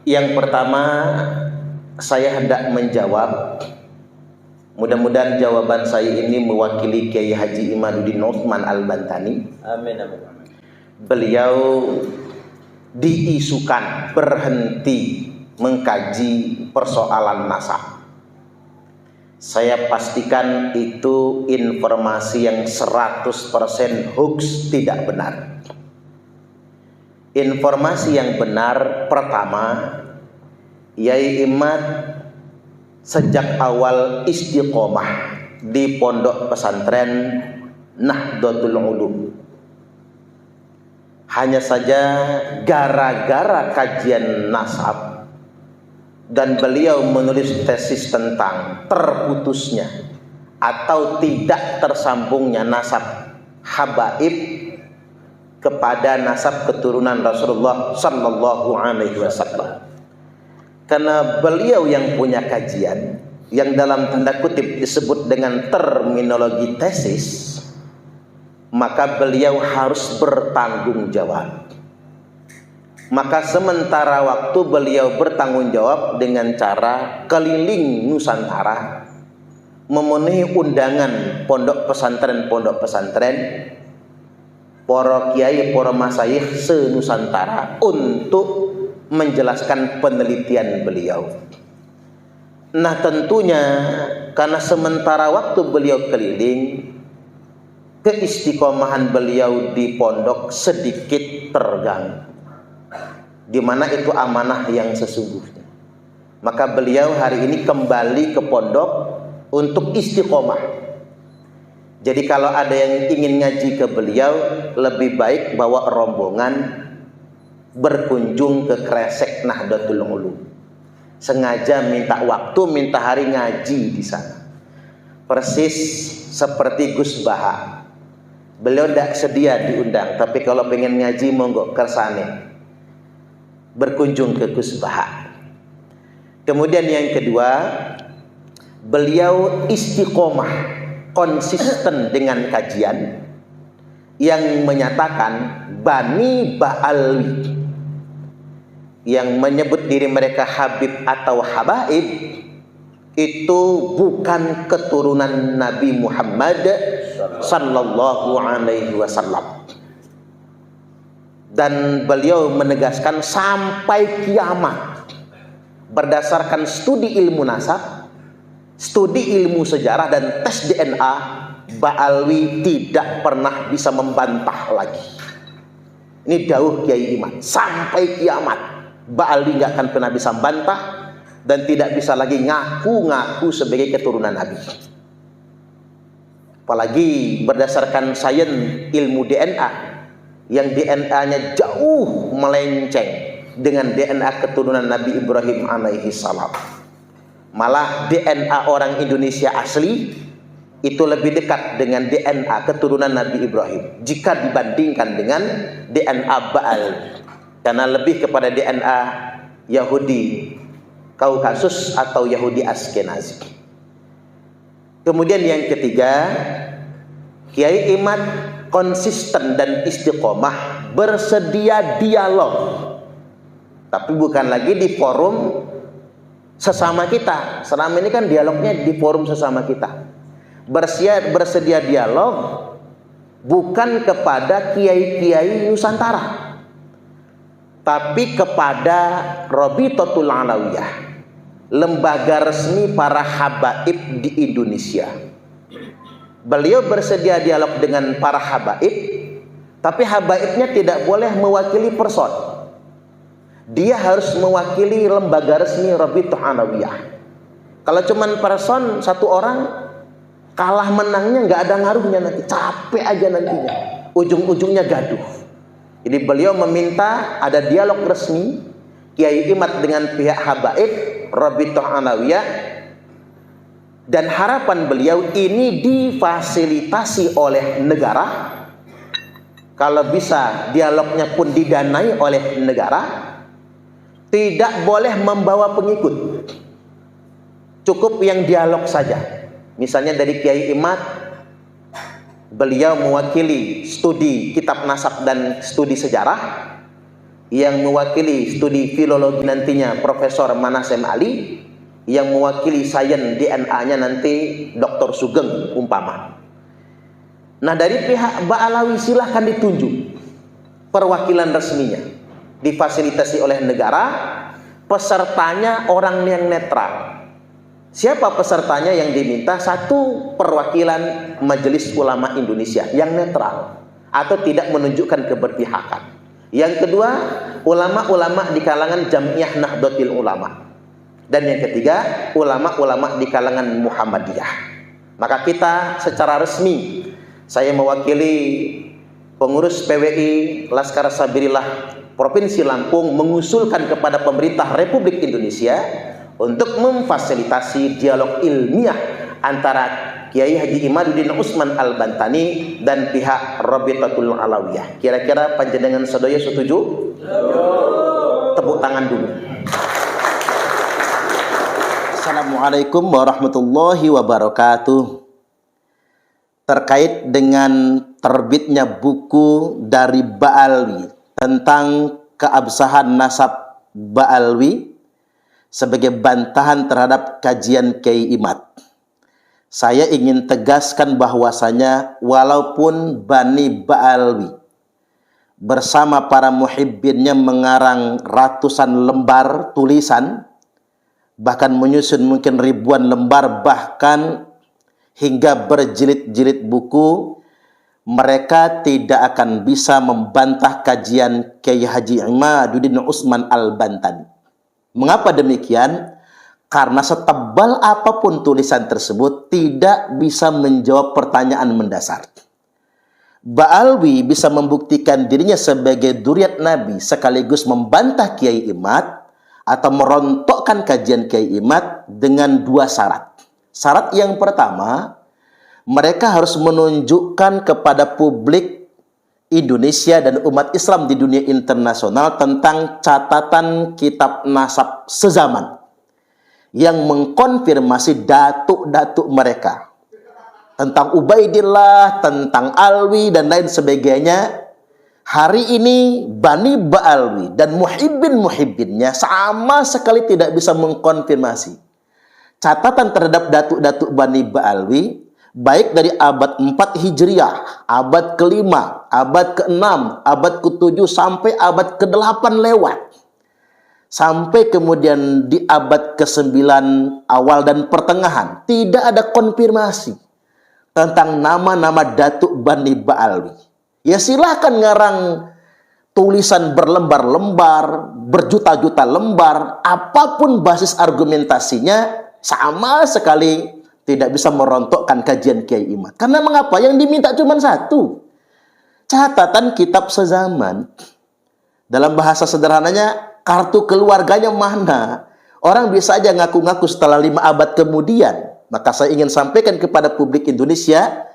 Yang pertama, saya hendak menjawab. Mudah-mudahan jawaban saya ini mewakili Kiai Haji Imaduddin Utsman Al-Bantani. Amin, amin, amin. Beliau diisukan berhenti mengkaji persoalan nasab. Saya pastikan itu informasi yang 100% hoax, tidak benar. Informasi yang benar pertama, Yai Imad sejak awal istiqomah di pondok pesantren Nahdlatul Ulum. Hanya saja gara-gara kajian nasab dan beliau menulis tesis tentang terputusnya atau tidak tersambungnya nasab habaib kepada nasab keturunan Rasulullah Sallallahu Alaihi Wasallam. Karena beliau yang punya kajian yang dalam tanda kutip disebut dengan terminologi tesis, maka beliau harus bertanggung jawab. Maka sementara waktu beliau bertanggung jawab dengan cara keliling Nusantara, memenuhi undangan pondok pesantren, para kiai, para masyayikh se-Nusantara untuk menjelaskan penelitian beliau. Nah, tentunya karena sementara waktu beliau keliling, keistiqomahan beliau di pondok sedikit terganggu, di mana itu amanah yang sesungguhnya. Maka beliau hari ini kembali ke pondok untuk istiqomah. Jadi kalau ada yang ingin ngaji ke beliau, lebih baik bawa rombongan berkunjung ke Kresek Nahdlatul Ulum. Sengaja minta waktu, minta hari ngaji di sana. Persis seperti Gus Baha. Beliau tidak sedia diundang, tapi kalau pengen ngaji monggo kersane. Berkunjung ke Gus Baha. Kemudian yang kedua, beliau istiqomah, konsisten dengan kajian yang menyatakan Bani Ba'alwi, yang menyebut diri mereka Habib atau Habaib, itu bukan keturunan Nabi Muhammad Sallallahu Alaihi Wasallam. Dan beliau menegaskan sampai kiamat, berdasarkan studi ilmu nasab, studi ilmu sejarah dan tes DNA, Ba'alwi tidak pernah bisa membantah lagi. Ini dawuh Kiai Imad, sampai kiamat Ba'alwi nggak akan pernah bisa membantah dan tidak bisa lagi ngaku-ngaku sebagai keturunan Nabi. Apalagi berdasarkan sains ilmu DNA, yang DNA-nya jauh melenceng dengan DNA keturunan Nabi Ibrahim alaihi salam. Malah DNA orang Indonesia asli itu lebih dekat dengan DNA keturunan Nabi Ibrahim jika dibandingkan dengan DNA Baal, karena lebih kepada DNA Yahudi Kaukasus atau Yahudi Askenazi. Kemudian yang ketiga, Kiai Imad konsisten dan istiqomah, bersedia dialog, tapi bukan lagi di forum sesama kita. Selama ini kan dialognya di forum sesama kita. Bersedia dialog bukan kepada kiai-kiai Nusantara, tapi kepada Rabitatul Alawiyah, lembaga resmi para habaib di Indonesia. Beliau bersedia dialog dengan para habaib, tapi habaibnya tidak boleh mewakili person. Dia harus mewakili lembaga resmi Rabitatul Alawiyah. Kalau cuman person satu orang, kalah menangnya nggak ada ngaruhnya, nanti capek aja nantinya, ujung-ujungnya gaduh. Jadi beliau meminta ada dialog resmi Kiai Imad dengan pihak habaib Rabitatul Alawiyah, dan harapan beliau ini difasilitasi oleh negara. Kalau bisa dialognya pun didanai oleh negara. Tidak boleh membawa pengikut, cukup yang dialog saja. Misalnya dari Kiai Imad, beliau mewakili studi kitab nasab dan studi sejarah, yang mewakili studi filologi nantinya Profesor Manasem Ali, yang mewakili sains DNA-nya nanti Dr. Sugeng umpama. Nah, dari pihak Ba'alawi silahkan ditunjuk perwakilan resminya, difasilitasi oleh negara, pesertanya orang yang netral. Siapa pesertanya yang diminta? Satu, perwakilan Majelis Ulama Indonesia yang netral atau tidak menunjukkan keberpihakan. Yang kedua, ulama-ulama di kalangan Jam'iyah Nahdlatul Ulama. Dan yang ketiga, ulama-ulama di kalangan Muhammadiyah. Maka kita secara resmi, saya mewakili pengurus PWI Laskar Sabirillah Provinsi Lampung mengusulkan kepada pemerintah Republik Indonesia untuk memfasilitasi dialog ilmiah antara Kiai Haji Imaduddin Usman Al-Bantani dan pihak Rabitatul Alawiyah. Kira-kira panjenengan sedaya setuju? Tepuk tangan dulu. Assalamualaikum warahmatullahi wabarakatuh. Terkait dengan terbitnya buku dari Ba'alwi tentang keabsahan nasab Ba'alwi sebagai bantahan terhadap kajian Kiai Imad, saya ingin tegaskan bahwasanya walaupun Bani Ba'alwi bersama para muhibbinnya mengarang ratusan lembar tulisan, bahkan menyusun mungkin ribuan lembar, bahkan hingga berjilid-jilid buku, mereka tidak akan bisa membantah kajian Kiai Haji Imaduddin Usman Al-Bantani. Mengapa demikian? Karena setebal apapun tulisan tersebut tidak bisa menjawab pertanyaan mendasar. Ba'alwi bisa membuktikan dirinya sebagai dzurriyyat Nabi sekaligus membantah Kiai Imad atau merontokkan kajian Kiai Imad dengan dua syarat. Syarat yang pertama, mereka harus menunjukkan kepada publik Indonesia dan umat Islam di dunia internasional tentang catatan kitab nasab sezaman yang mengkonfirmasi datuk-datuk mereka tentang Ubaidillah, tentang Alwi dan lain sebagainya. Hari ini Bani Ba'alwi dan muhibbin-muhibbinnya sama sekali tidak bisa mengkonfirmasi catatan terhadap datuk-datuk Bani Ba'alwi, baik dari abad 4 Hijriah, abad ke-5, abad ke-6, abad ke-7 sampai abad ke-8 lewat. Sampai kemudian di abad ke-9 awal dan pertengahan tidak ada konfirmasi tentang nama-nama datuk Bani Ba'alwi. Ya silahkan ngarang tulisan berlembar-lembar, berjuta-juta lembar, apapun basis argumentasinya, sama sekali tidak bisa merontokkan kajian Kiai Imad. Karena mengapa? Yang diminta cuma satu, catatan kitab sezaman. Dalam bahasa sederhananya, kartu keluarganya mana? Orang bisa aja ngaku-ngaku setelah 5 abad kemudian. Maka saya ingin sampaikan kepada publik Indonesia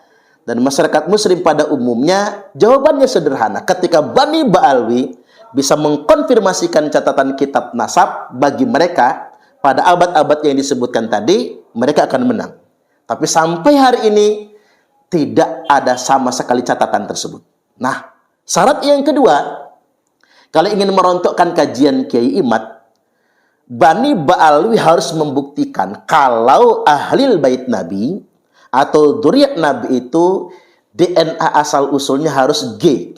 dan masyarakat muslim pada umumnya, jawabannya sederhana. Ketika Bani Ba'alwi bisa mengkonfirmasikan catatan kitab nasab bagi mereka pada abad-abad yang disebutkan tadi, mereka akan menang. Tapi sampai hari ini tidak ada sama sekali catatan tersebut. Nah, syarat yang kedua, kalau ingin merontokkan kajian Kiai Imad, Bani Ba'alwi harus membuktikan kalau ahlil bait Nabi atau dzurriyyat Nabi itu DNA asal-usulnya harus G.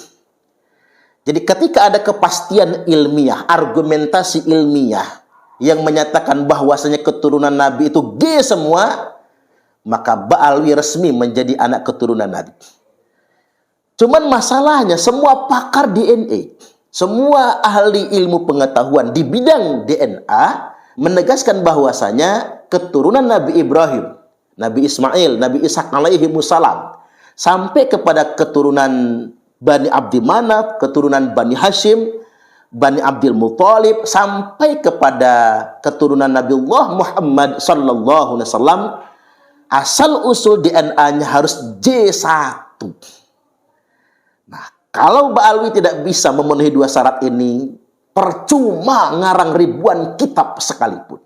Jadi ketika ada kepastian ilmiah, argumentasi ilmiah yang menyatakan bahwasanya keturunan Nabi itu G semua, maka Ba'alwi resmi menjadi anak keturunan Nabi. Cuman masalahnya semua pakar DNA, semua ahli ilmu pengetahuan di bidang DNA menegaskan bahwasanya keturunan Nabi Ibrahim, Nabi Ismail, Nabi Ishak alaihi wassalam, sampai kepada keturunan Bani Abdi Manaf, keturunan Bani Hashim, Bani Abdul Muthalib, sampai kepada keturunan Nabiullah Muhammad sallallahu alaihi wasallam, asal usul DNA-nya harus J1. Nah, kalau Ba'alwi tidak bisa memenuhi dua syarat ini, percuma ngarang ribuan kitab sekalipun.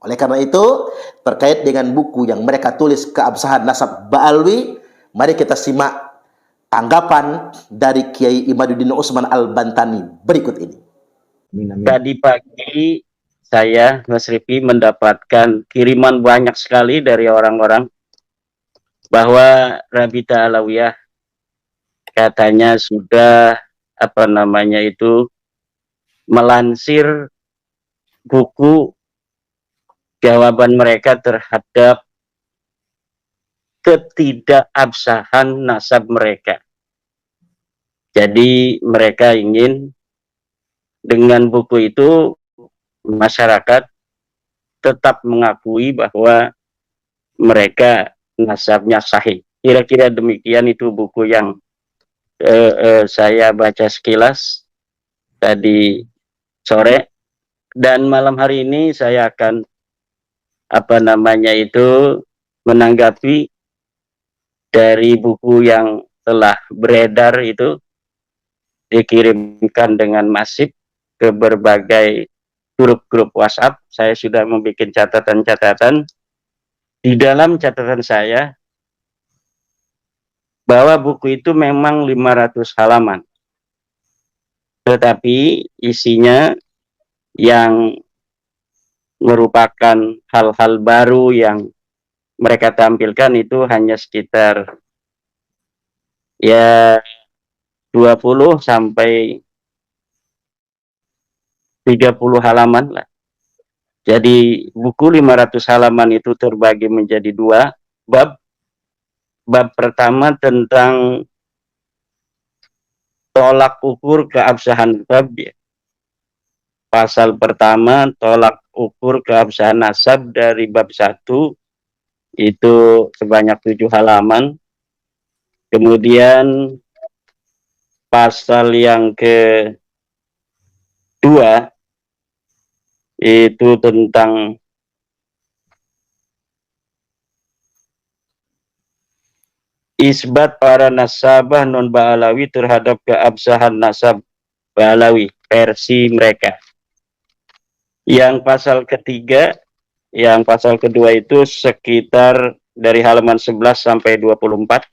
Oleh karena itu, terkait dengan buku yang mereka tulis keabsahan nasab Ba'alwi, mari kita simak tanggapan dari Kiai Imaduddin Usman Al-Bantani berikut ini. Tadi pagi saya, Mas Rifki, mendapatkan kiriman banyak sekali dari orang-orang bahwa Rabita Alawiyah katanya sudah apa namanya itu melansir buku jawaban mereka terhadap ketidakabsahan nasab mereka. Jadi mereka ingin dengan buku itu masyarakat tetap mengakui bahwa mereka nasabnya sahih. Kira-kira demikian itu buku yang saya baca sekilas tadi sore, dan malam hari ini saya akan apa namanya itu menanggapi dari buku yang telah beredar itu, dikirimkan dengan masif ke berbagai grup-grup WhatsApp. Saya sudah membuat catatan-catatan. Di dalam catatan saya bahwa buku itu memang 500 halaman, tetapi isinya yang merupakan hal-hal baru yang mereka tampilkan itu hanya sekitar ya 20 sampai 30 halaman lah. Jadi buku 500 halaman itu terbagi menjadi 2 bab. Bab pertama tentang tolak ukur keabsahan nasab. Pasal pertama tolak ukur keabsahan nasab dari bab 1 itu sebanyak 7 halaman. Kemudian pasal yang kedua itu tentang isbat para nasabah non Ba'alawi terhadap keabsahan nasab Ba'alawi versi mereka. Yang pasal ketiga, yang pasal kedua itu sekitar dari halaman 11 sampai 24.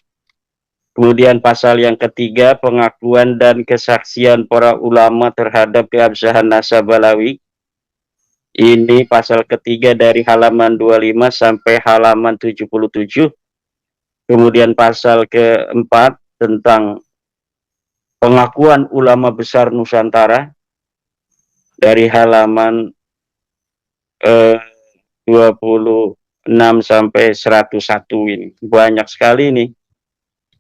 Kemudian pasal yang ketiga, pengakuan dan kesaksian para ulama terhadap keabsahan nasab Ba'alawi. Ini pasal ketiga dari halaman 25 sampai halaman 77. Kemudian pasal keempat tentang pengakuan ulama besar Nusantara dari halaman 26 sampai 101 ini. Banyak sekali nih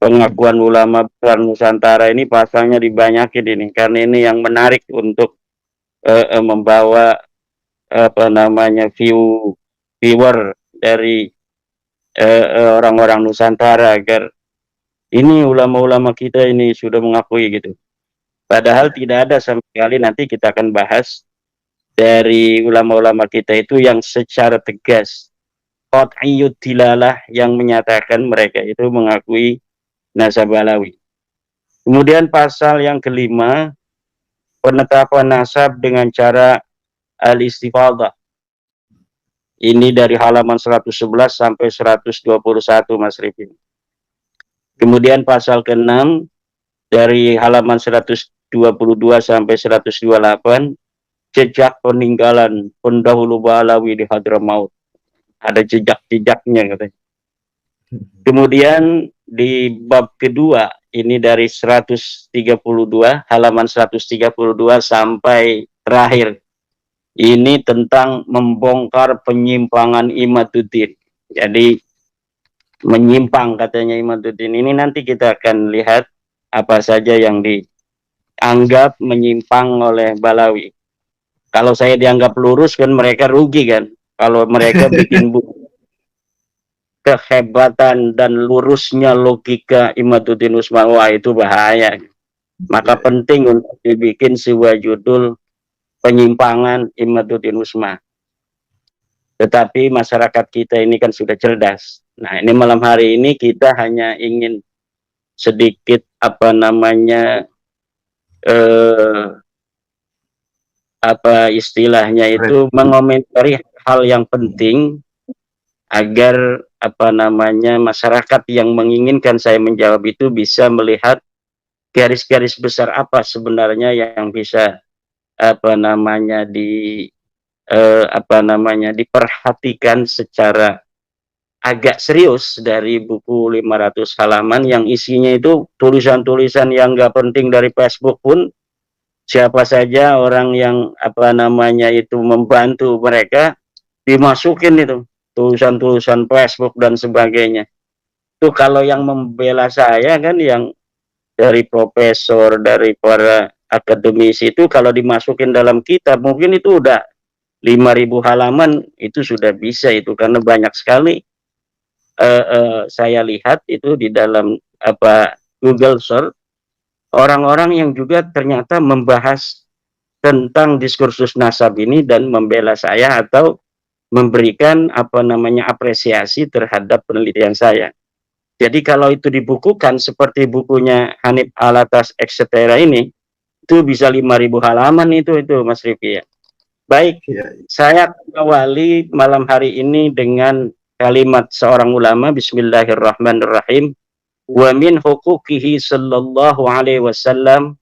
pengakuan ulama besar Nusantara ini, pasalnya dibanyakin ini karena ini yang menarik untuk membawa apa namanya viewer dari orang-orang Nusantara agar ini ulama-ulama kita ini sudah mengakui gitu. Padahal tidak ada sama sekali. Nanti kita akan bahas dari ulama-ulama kita itu yang secara tegas qat'iyyud dilalah yang menyatakan mereka itu mengakui nasab Ba'alawi. Kemudian pasal yang kelima, penetapan nasab dengan cara al-istifadah. Ini dari halaman 111 sampai 121, Mas Rifin. Kemudian pasal ke-6 dari halaman 122 sampai 128, jejak peninggalan pendahulu Ba'alawi di Hadramaut. Ada jejak-jejaknya katanya. Kemudian di bab kedua, ini dari 132, halaman 132 sampai terakhir. Ini tentang membongkar penyimpangan Imaduddin. Jadi menyimpang katanya Imaduddin. Ini nanti kita akan lihat apa saja yang dianggap menyimpang oleh Ba'alawi. Kalau saya dianggap lurus kan mereka rugi kan. Kalau mereka bikin buku kehebatan dan lurusnya logika Imaduddin Usman, wah itu bahaya. Maka penting untuk dibikin sebuah judul penyimpangan Imaduddin Usman. Tetapi masyarakat kita ini kan sudah cerdas. Nah, ini malam hari ini kita hanya ingin sedikit apa namanya apa istilahnya itu mengomentari hal yang penting agar apa namanya masyarakat yang menginginkan saya menjawab itu bisa melihat garis-garis besar apa sebenarnya yang bisa diperhatikan secara agak serius dari buku 500 halaman yang isinya itu tulisan-tulisan yang nggak penting dari Facebook pun, siapa saja orang yang itu membantu mereka dimasukin itu tulisan-tulisan Facebook dan sebagainya. Itu kalau yang membela saya kan yang dari profesor, dari para akademisi itu kalau dimasukin dalam kitab mungkin itu udah 5.000 halaman itu sudah bisa itu, karena banyak sekali saya lihat itu di dalam Google Search orang-orang yang juga ternyata membahas tentang diskursus nasab ini dan membela saya atau memberikan apresiasi terhadap penelitian saya. Jadi kalau itu dibukukan seperti bukunya Hanif Alatas etc. ini, itu bisa 5.000 halaman itu Mas Rifki ya. Baik, saya awali malam hari ini dengan kalimat seorang ulama. Bismillahirrahmanirrahim. Wa min huquqihi sallallahu alaihi wasallam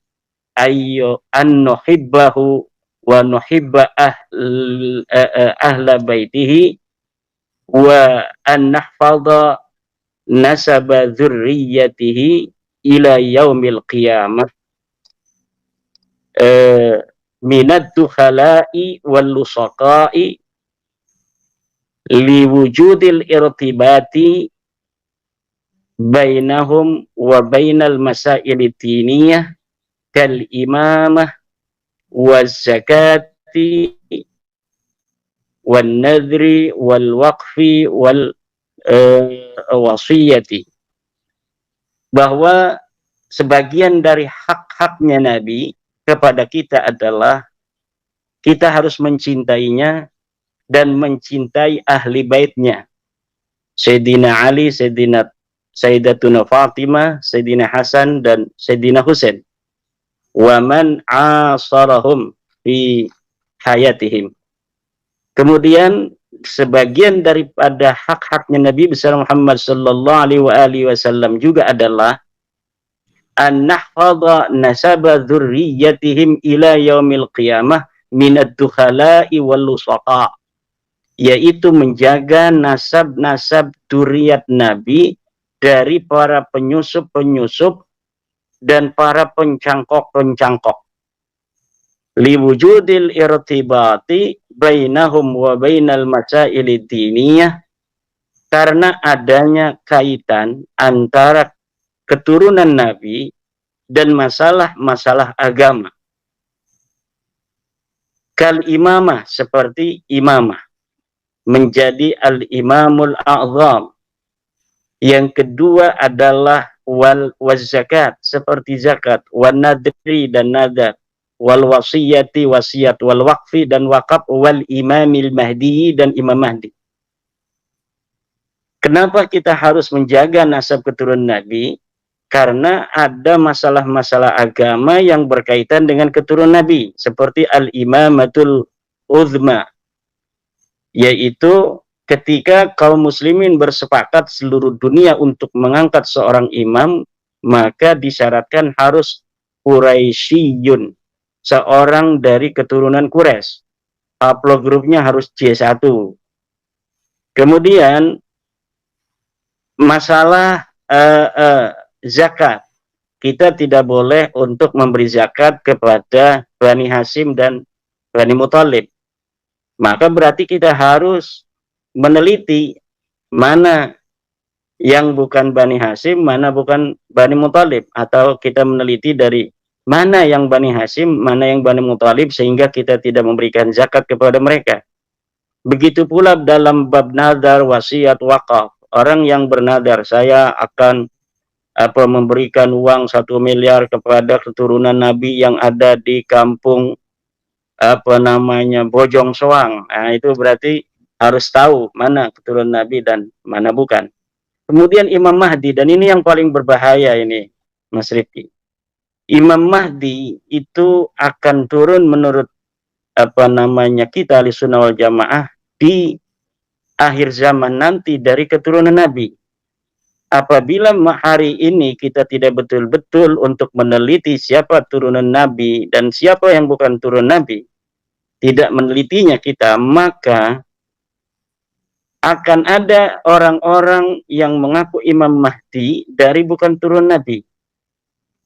ayyu an nuhibbahu wa nuhibba ahla baitihi wa an nahfadha nasaba dzurriyyatihi ila yaumil qiyamah minad dukhala'i wal lusaqa'i liwujudil irtibati bainahum wa bainal masail diniyah kal imamah waz zakati wan nadri wal waqfi wal wasiyati, bahwa sebagian dari hak-haknya Nabi kepada kita adalah kita harus mencintainya dan mencintai ahli baitnya, Sayyidina Ali, Sayyidatuna Fatimah, Sayyidina Hasan dan Sayyidina Husain, wa man asarahum fi hayatihim. Kemudian sebagian daripada hak-haknya Nabi besar Muhammad sallallahu alaihi wasallam juga adalah an nahfadha nasaba dzurriyyatihim ila yaumil qiyamah minad dukhala'i wal lusaqa, yaitu menjaga nasab-nasab dzurriyyat Nabi dari para penyusup-penyusup dan para pencangkok-pencangkok, liwujudil irtibati bainahum wa bainal masail diniyah, karena adanya kaitan antara keturunan Nabi dan masalah-masalah agama. Kal imamah, seperti imamah, menjadi al-imamul a'zam. Yang kedua adalah wal zakat, seperti zakat, wan nadri dan nadar, wal wasiyati wasiat, wal waqfi dan wakaf, wal imamil mahdi dan imam mahdi. Kenapa kita harus menjaga nasab keturunan Nabi? Karena ada masalah-masalah agama yang berkaitan dengan keturunan Nabi, seperti al-imamatul uzma, yaitu ketika kaum muslimin bersepakat seluruh dunia untuk mengangkat seorang imam, maka disyaratkan harus Quraisyiyun, seorang dari keturunan Quraisy. Haplogrupnya harus J1. Kemudian masalah zakat, kita tidak boleh untuk memberi zakat kepada Bani Hashim dan Bani Muthalib. Maka berarti kita harus meneliti mana yang bukan Bani Hashim, mana bukan Bani Muthalib, atau kita meneliti dari mana yang Bani Hashim, mana yang Bani Muthalib, sehingga kita tidak memberikan zakat kepada mereka. Begitu pula dalam bab nadar, wasiat, wakaf. Orang yang bernadar, saya akan memberikan uang 1 miliar kepada keturunan Nabi yang ada di kampung Bojong Soang. Nah, itu berarti harus tahu mana keturunan Nabi dan mana bukan. Kemudian Imam Mahdi, dan ini yang paling berbahaya ini, Mas Rifki. Imam Mahdi itu akan turun menurut kita Ahlussunnah wal Jamaah di akhir zaman nanti dari keturunan Nabi. apabila hari ini kita tidak betul-betul untuk meneliti siapa turunan Nabi dan siapa yang bukan turun Nabi, tidak menelitinya kita, maka akan ada orang-orang yang mengaku Imam Mahdi dari bukan turun Nabi.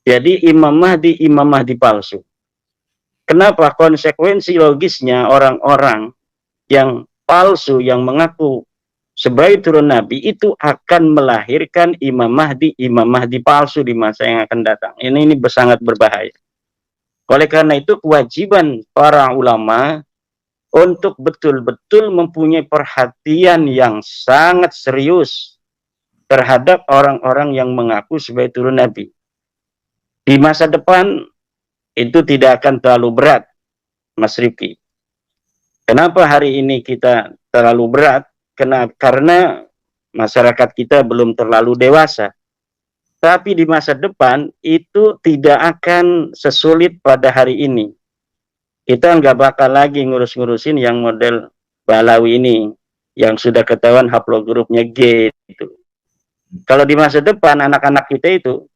Jadi Imam Mahdi palsu. Kenapa? Konsekuensi logisnya orang-orang yang palsu, yang mengaku sebagai turun Nabi, itu akan melahirkan Imam Mahdi palsu di masa yang akan datang. Ini sangat berbahaya. Oleh karena itu, kewajiban para ulama untuk betul-betul mempunyai perhatian yang sangat serius terhadap orang-orang yang mengaku sebagai turun Nabi. Di masa depan itu tidak akan terlalu berat, Mas Rifki. Kenapa hari ini kita terlalu berat? Karena masyarakat kita belum terlalu dewasa. Tapi di masa depan itu tidak akan sesulit pada hari ini. Kita nggak bakal lagi ngurus-ngurusin yang model Balawi ini, yang sudah ketahuan haplogrupnya G itu. Kalau di masa depan anak-anak kita itu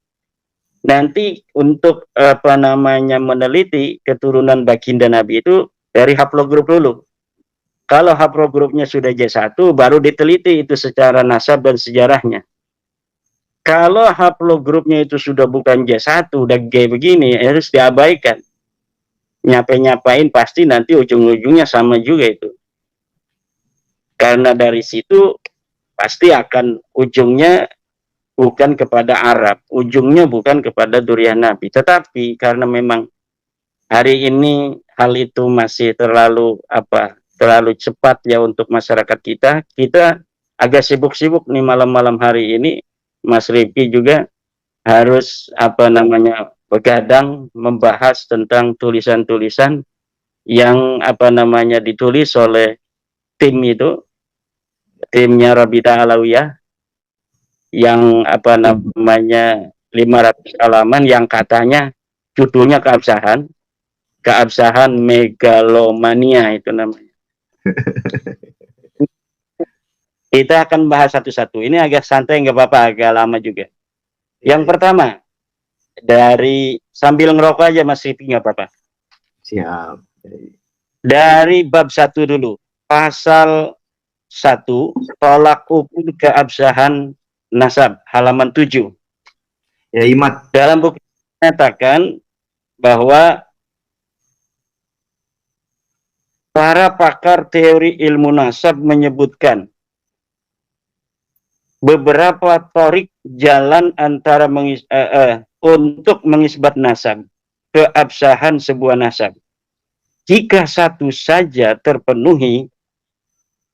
nanti untuk meneliti keturunan baginda Nabi itu dari haplogrup dulu. Kalau haplogrupnya sudah J1, baru diteliti itu secara nasab dan sejarahnya. Kalau haplogrupnya itu sudah bukan J1, udah G begini, harus diabaikan. Nyapain pasti nanti ujung-ujungnya sama juga itu. Karena dari situ pasti akan ujungnya bukan kepada Arab, ujungnya bukan kepada durian Nabi. Tetapi karena memang hari ini hal itu masih terlalu cepat ya untuk masyarakat kita agak sibuk-sibuk nih malam-malam hari ini. Mas Rifki juga harus begadang membahas tentang tulisan-tulisan yang ditulis oleh timnya Rabita Alawiyah, yang 500 halaman, yang katanya judulnya keabsahan megalomania itu namanya. Kita akan bahas satu-satu. Ini agak santai, nggak apa-apa, agak lama juga. Yang pertama, dari sambil ngerokok aja Mas Rifi, nggak apa-apa. Siap. Dari bab 1 dulu. Pasal 1, tolak ukur keabsahan nasab, halaman 7. Ya, Imat. Dalam buku menyatakan bahwa para pakar teori ilmu nasab menyebutkan beberapa torik jalan antara untuk mengisbat nasab, keabsahan sebuah nasab. Jika satu saja terpenuhi,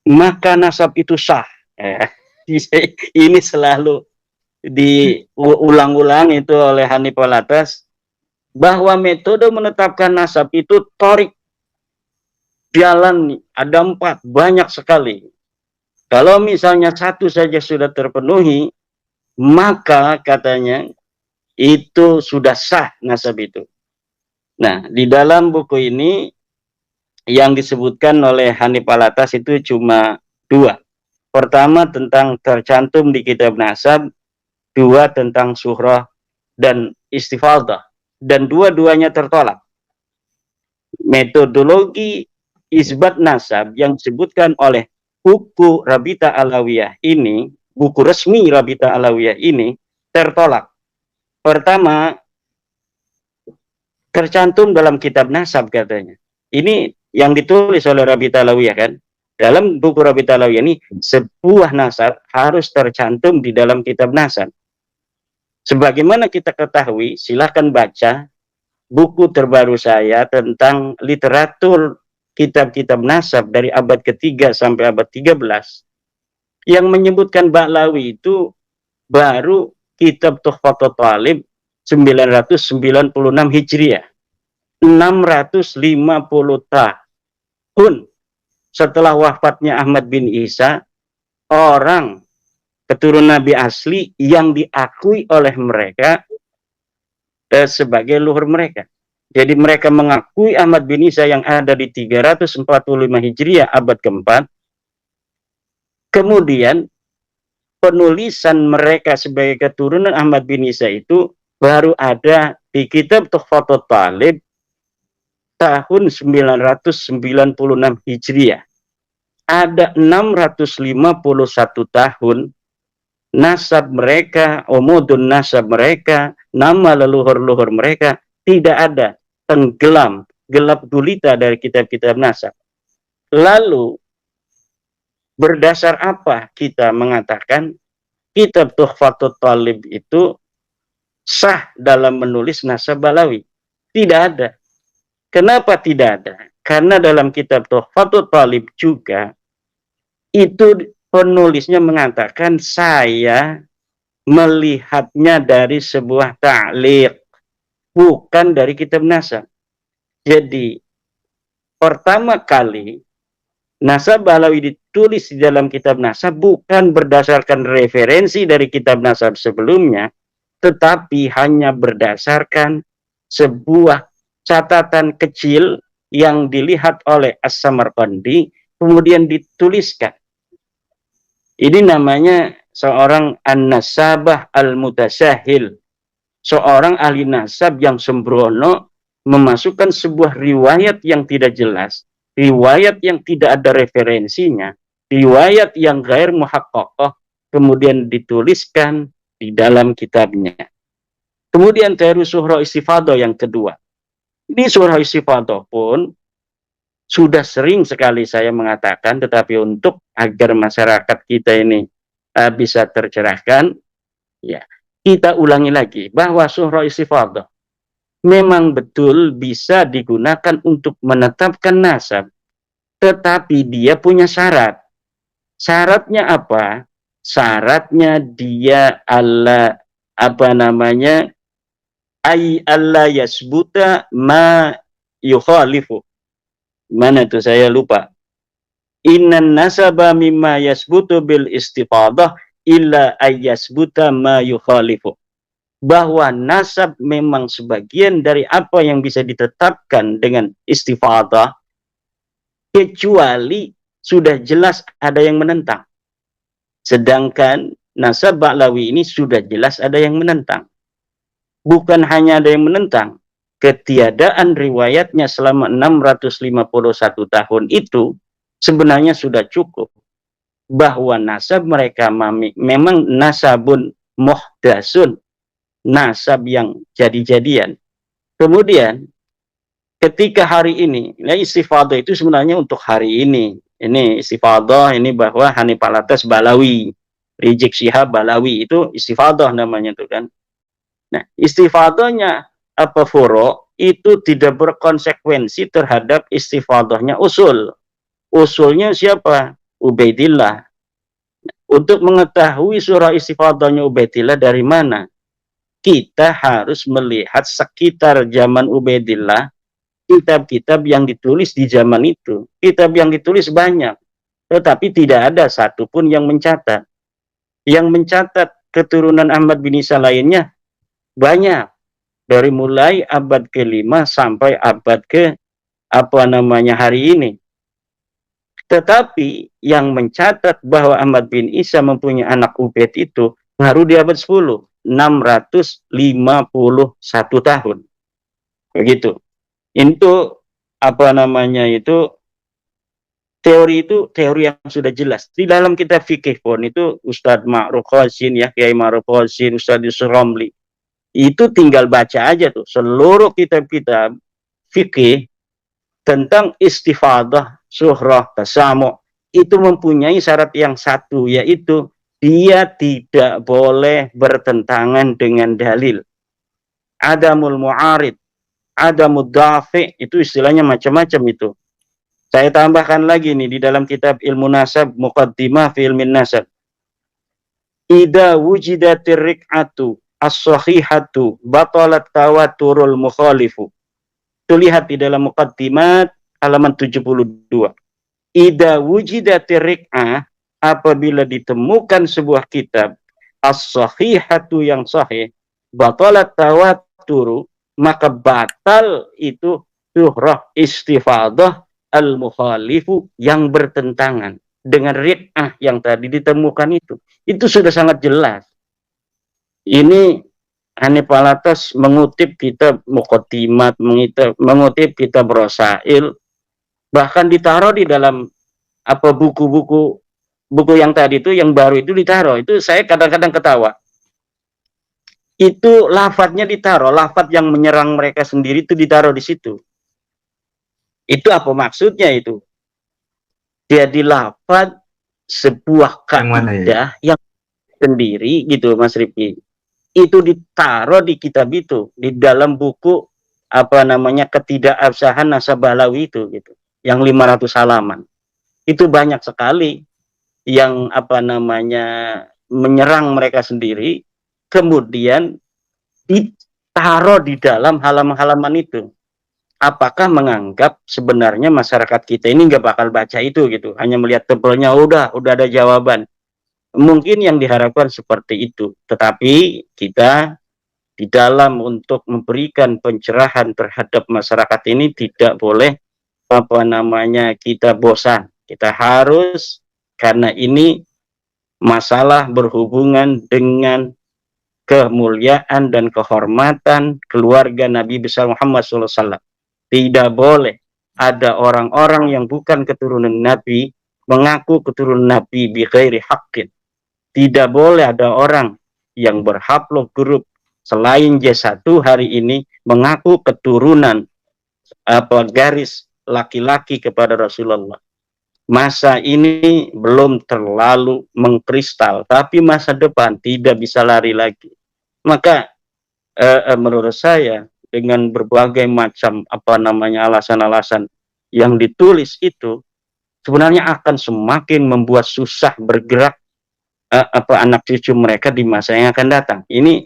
maka nasab itu sah. Ini selalu diulang-ulang itu oleh Hanif Alatas, bahwa metode menetapkan nasab itu torik, jalan ada 4, banyak sekali. Kalau misalnya satu saja sudah terpenuhi, maka katanya itu sudah sah nasab itu. Nah, di dalam buku ini yang disebutkan oleh Hanif Alatas itu cuma 2. Pertama tentang tercantum di kitab nasab, 2 tentang suhrah dan istifadah, dan dua-duanya tertolak. Metodologi isbat nasab yang disebutkan oleh buku Rabita Alawiyah ini, buku resmi Rabita Alawiyah ini, tertolak. Pertama, tercantum dalam kitab nasab katanya. Ini yang ditulis oleh Rabita Alawiyah kan. Dalam buku Rabita Alawiyah ini, sebuah nasab harus tercantum di dalam kitab nasab. Sebagaimana kita ketahui, silahkan baca buku terbaru saya tentang literatur kitab-kitab nasab dari abad ke-3 sampai abad 13, yang menyebutkan Ba'lawi itu baru kitab Tuhfatul Talib 996 Hijriah, 650 tahun setelah wafatnya Ahmad bin Isa, orang keturunan Nabi asli yang diakui oleh mereka sebagai luhur mereka. Jadi mereka mengakui Ahmad bin Isa yang ada di 345 Hijriah abad ke-4. Kemudian penulisan mereka sebagai keturunan Ahmad bin Isa itu baru ada di kitab Tuhfatul Talib tahun 996 Hijriah. Ada 651 tahun nasab mereka, umudun nasab mereka, nama leluhur-leluhur mereka tidak ada, tenggelam, gelap gulita dari kitab-kitab nasab. Lalu berdasar apa kita mengatakan kitab Tuhfatul Talib itu sah dalam menulis nasab Balawi? Tidak ada. Kenapa tidak ada? Karena dalam kitab Tuhfatul Talib juga itu penulisnya mengatakan saya melihatnya dari sebuah ta'liq, bukan dari kitab nasab. Jadi pertama kali nasab Balawi ditulis di dalam kitab nasab bukan berdasarkan referensi dari kitab nasab sebelumnya, tetapi hanya berdasarkan sebuah catatan kecil yang dilihat oleh As-Samarqandi kemudian dituliskan. Ini namanya seorang an-nasabah al-mutasahil, seorang ahli nasab yang sembrono memasukkan sebuah riwayat yang tidak jelas, riwayat yang tidak ada referensinya, riwayat yang ghair muhaqqaqah, kemudian dituliskan di dalam kitabnya. Kemudian teori surah istifadah yang kedua. Ini surah istifadah pun sudah sering sekali saya mengatakan, tetapi untuk agar masyarakat kita ini bisa tercerahkan, ya kita ulangi lagi bahwa surah istifadah memang betul bisa digunakan untuk menetapkan nasab, tetapi dia punya syarat. Syaratnya apa? Syaratnya dia ay alla yasbuta ma yukhalifu. Mana itu saya lupa. Innan nasaba mimma yasbutu bil istifadah illa ayyasbuta ma yukhalifu. Bahwa nasab memang sebagian dari apa yang bisa ditetapkan dengan istifadah, kecuali sudah jelas ada yang menentang. Sedangkan nasab Ba'lawi ini sudah jelas ada yang menentang. Bukan hanya ada yang menentang, ketiadaan riwayatnya selama 651 tahun itu sebenarnya sudah cukup. Bahwa nasab mereka memang nasabun muhdasun, nasab yang jadi-jadian. Kemudian ketika hari ini, nah istifadah itu sebenarnya untuk hari ini. Ini istifadah ini bahwa Hanif Alatas Balawi, Rizik Syihab Balawi, itu istifadah namanya itu kan. Nah, istifadahnya apa furo itu tidak berkonsekuensi terhadap istifadahnya usul. Usulnya siapa? Ubaidillah. Untuk mengetahui surah istifadahnya Ubaidillah dari mana? Kita harus melihat sekitar zaman Ubaidillah, kitab-kitab yang ditulis di zaman itu. Kitab yang ditulis banyak, tetapi tidak ada satupun yang mencatat. Yang mencatat keturunan Ahmad bin Isa lainnya banyak, dari mulai abad ke-5 sampai abad ke hari ini. Tetapi yang mencatat bahwa Ahmad bin Isa mempunyai anak Ubaid itu baru di abad 10, 651 tahun. Begitu. Itu teori itu teori yang sudah jelas. Di dalam kitab fikih pun itu Ustadz Ma'ruf Qasim, ya Kiai Ma'ruf Qasim, Ustadz Yusuf Romli, itu tinggal baca aja tuh seluruh kitab-kitab fikih tentang istifadah, surah, tasamu, itu mempunyai syarat yang satu, yaitu dia tidak boleh bertentangan dengan dalil. Adamul mu'arid, adamul dafi, itu istilahnya macam-macam itu. Saya tambahkan lagi nih di dalam kitab Ilmu Nasab, Muqaddimah fi Ilmin Nasab. Idza wujidatir rik'atu as-sahihatu batalat tawaturul mukhalifu. Itu lihat di dalam Muqaddimat halaman 72. Idza wujidatir rik'ah, apabila ditemukan sebuah kitab as-sahihatu yang sahih, batalat tawaturu, maka batal itu surah istifadah al-mukhalifu yang bertentangan. dengan ri'ah yang tadi ditemukan itu sudah sangat jelas. Ini Hanif Alatas mengutip kitab Muqaddimat, mengutip kitab Rasail, bahkan ditaruh di dalam apa buku-buku yang tadi itu, yang baru itu ditaruh. Itu saya kadang-kadang ketawa. Itu lafadznya ditaruh, lafadz yang menyerang mereka sendiri itu ditaruh di situ. Itu apa maksudnya itu? Jadi lafadz sebuah kaidah yang sendiri gitu, Mas Rifki. Itu ditaruh di kitab itu, di dalam buku apa namanya Ketidakabsahan Nasabalawi itu gitu, yang 500 halaman. Itu banyak sekali yang apa namanya menyerang mereka sendiri, kemudian ditaruh di dalam halaman-halaman itu. Apakah menganggap sebenarnya masyarakat kita ini nggak bakal baca itu gitu, hanya melihat tebelnya udah ada jawaban. Mungkin yang diharapkan seperti itu, tetapi kita di dalam untuk memberikan pencerahan terhadap masyarakat ini tidak boleh apa namanya kita bosan. Kita harus, karena ini masalah berhubungan dengan kemuliaan dan kehormatan keluarga Nabi besar Muhammad SAW. Tidak boleh ada orang-orang yang bukan keturunan Nabi mengaku keturunan Nabi bi ghairi haqqin. Tidak boleh ada orang yang berhaplog grup selain J1 hari ini mengaku keturunan apa garis laki-laki kepada Rasulullah. Masa ini belum terlalu mengkristal, tapi masa depan tidak bisa lari lagi. Maka menurut saya dengan berbagai macam apa namanya alasan-alasan yang ditulis itu sebenarnya akan semakin membuat susah bergerak apa anak cucu mereka di masa yang akan datang. Ini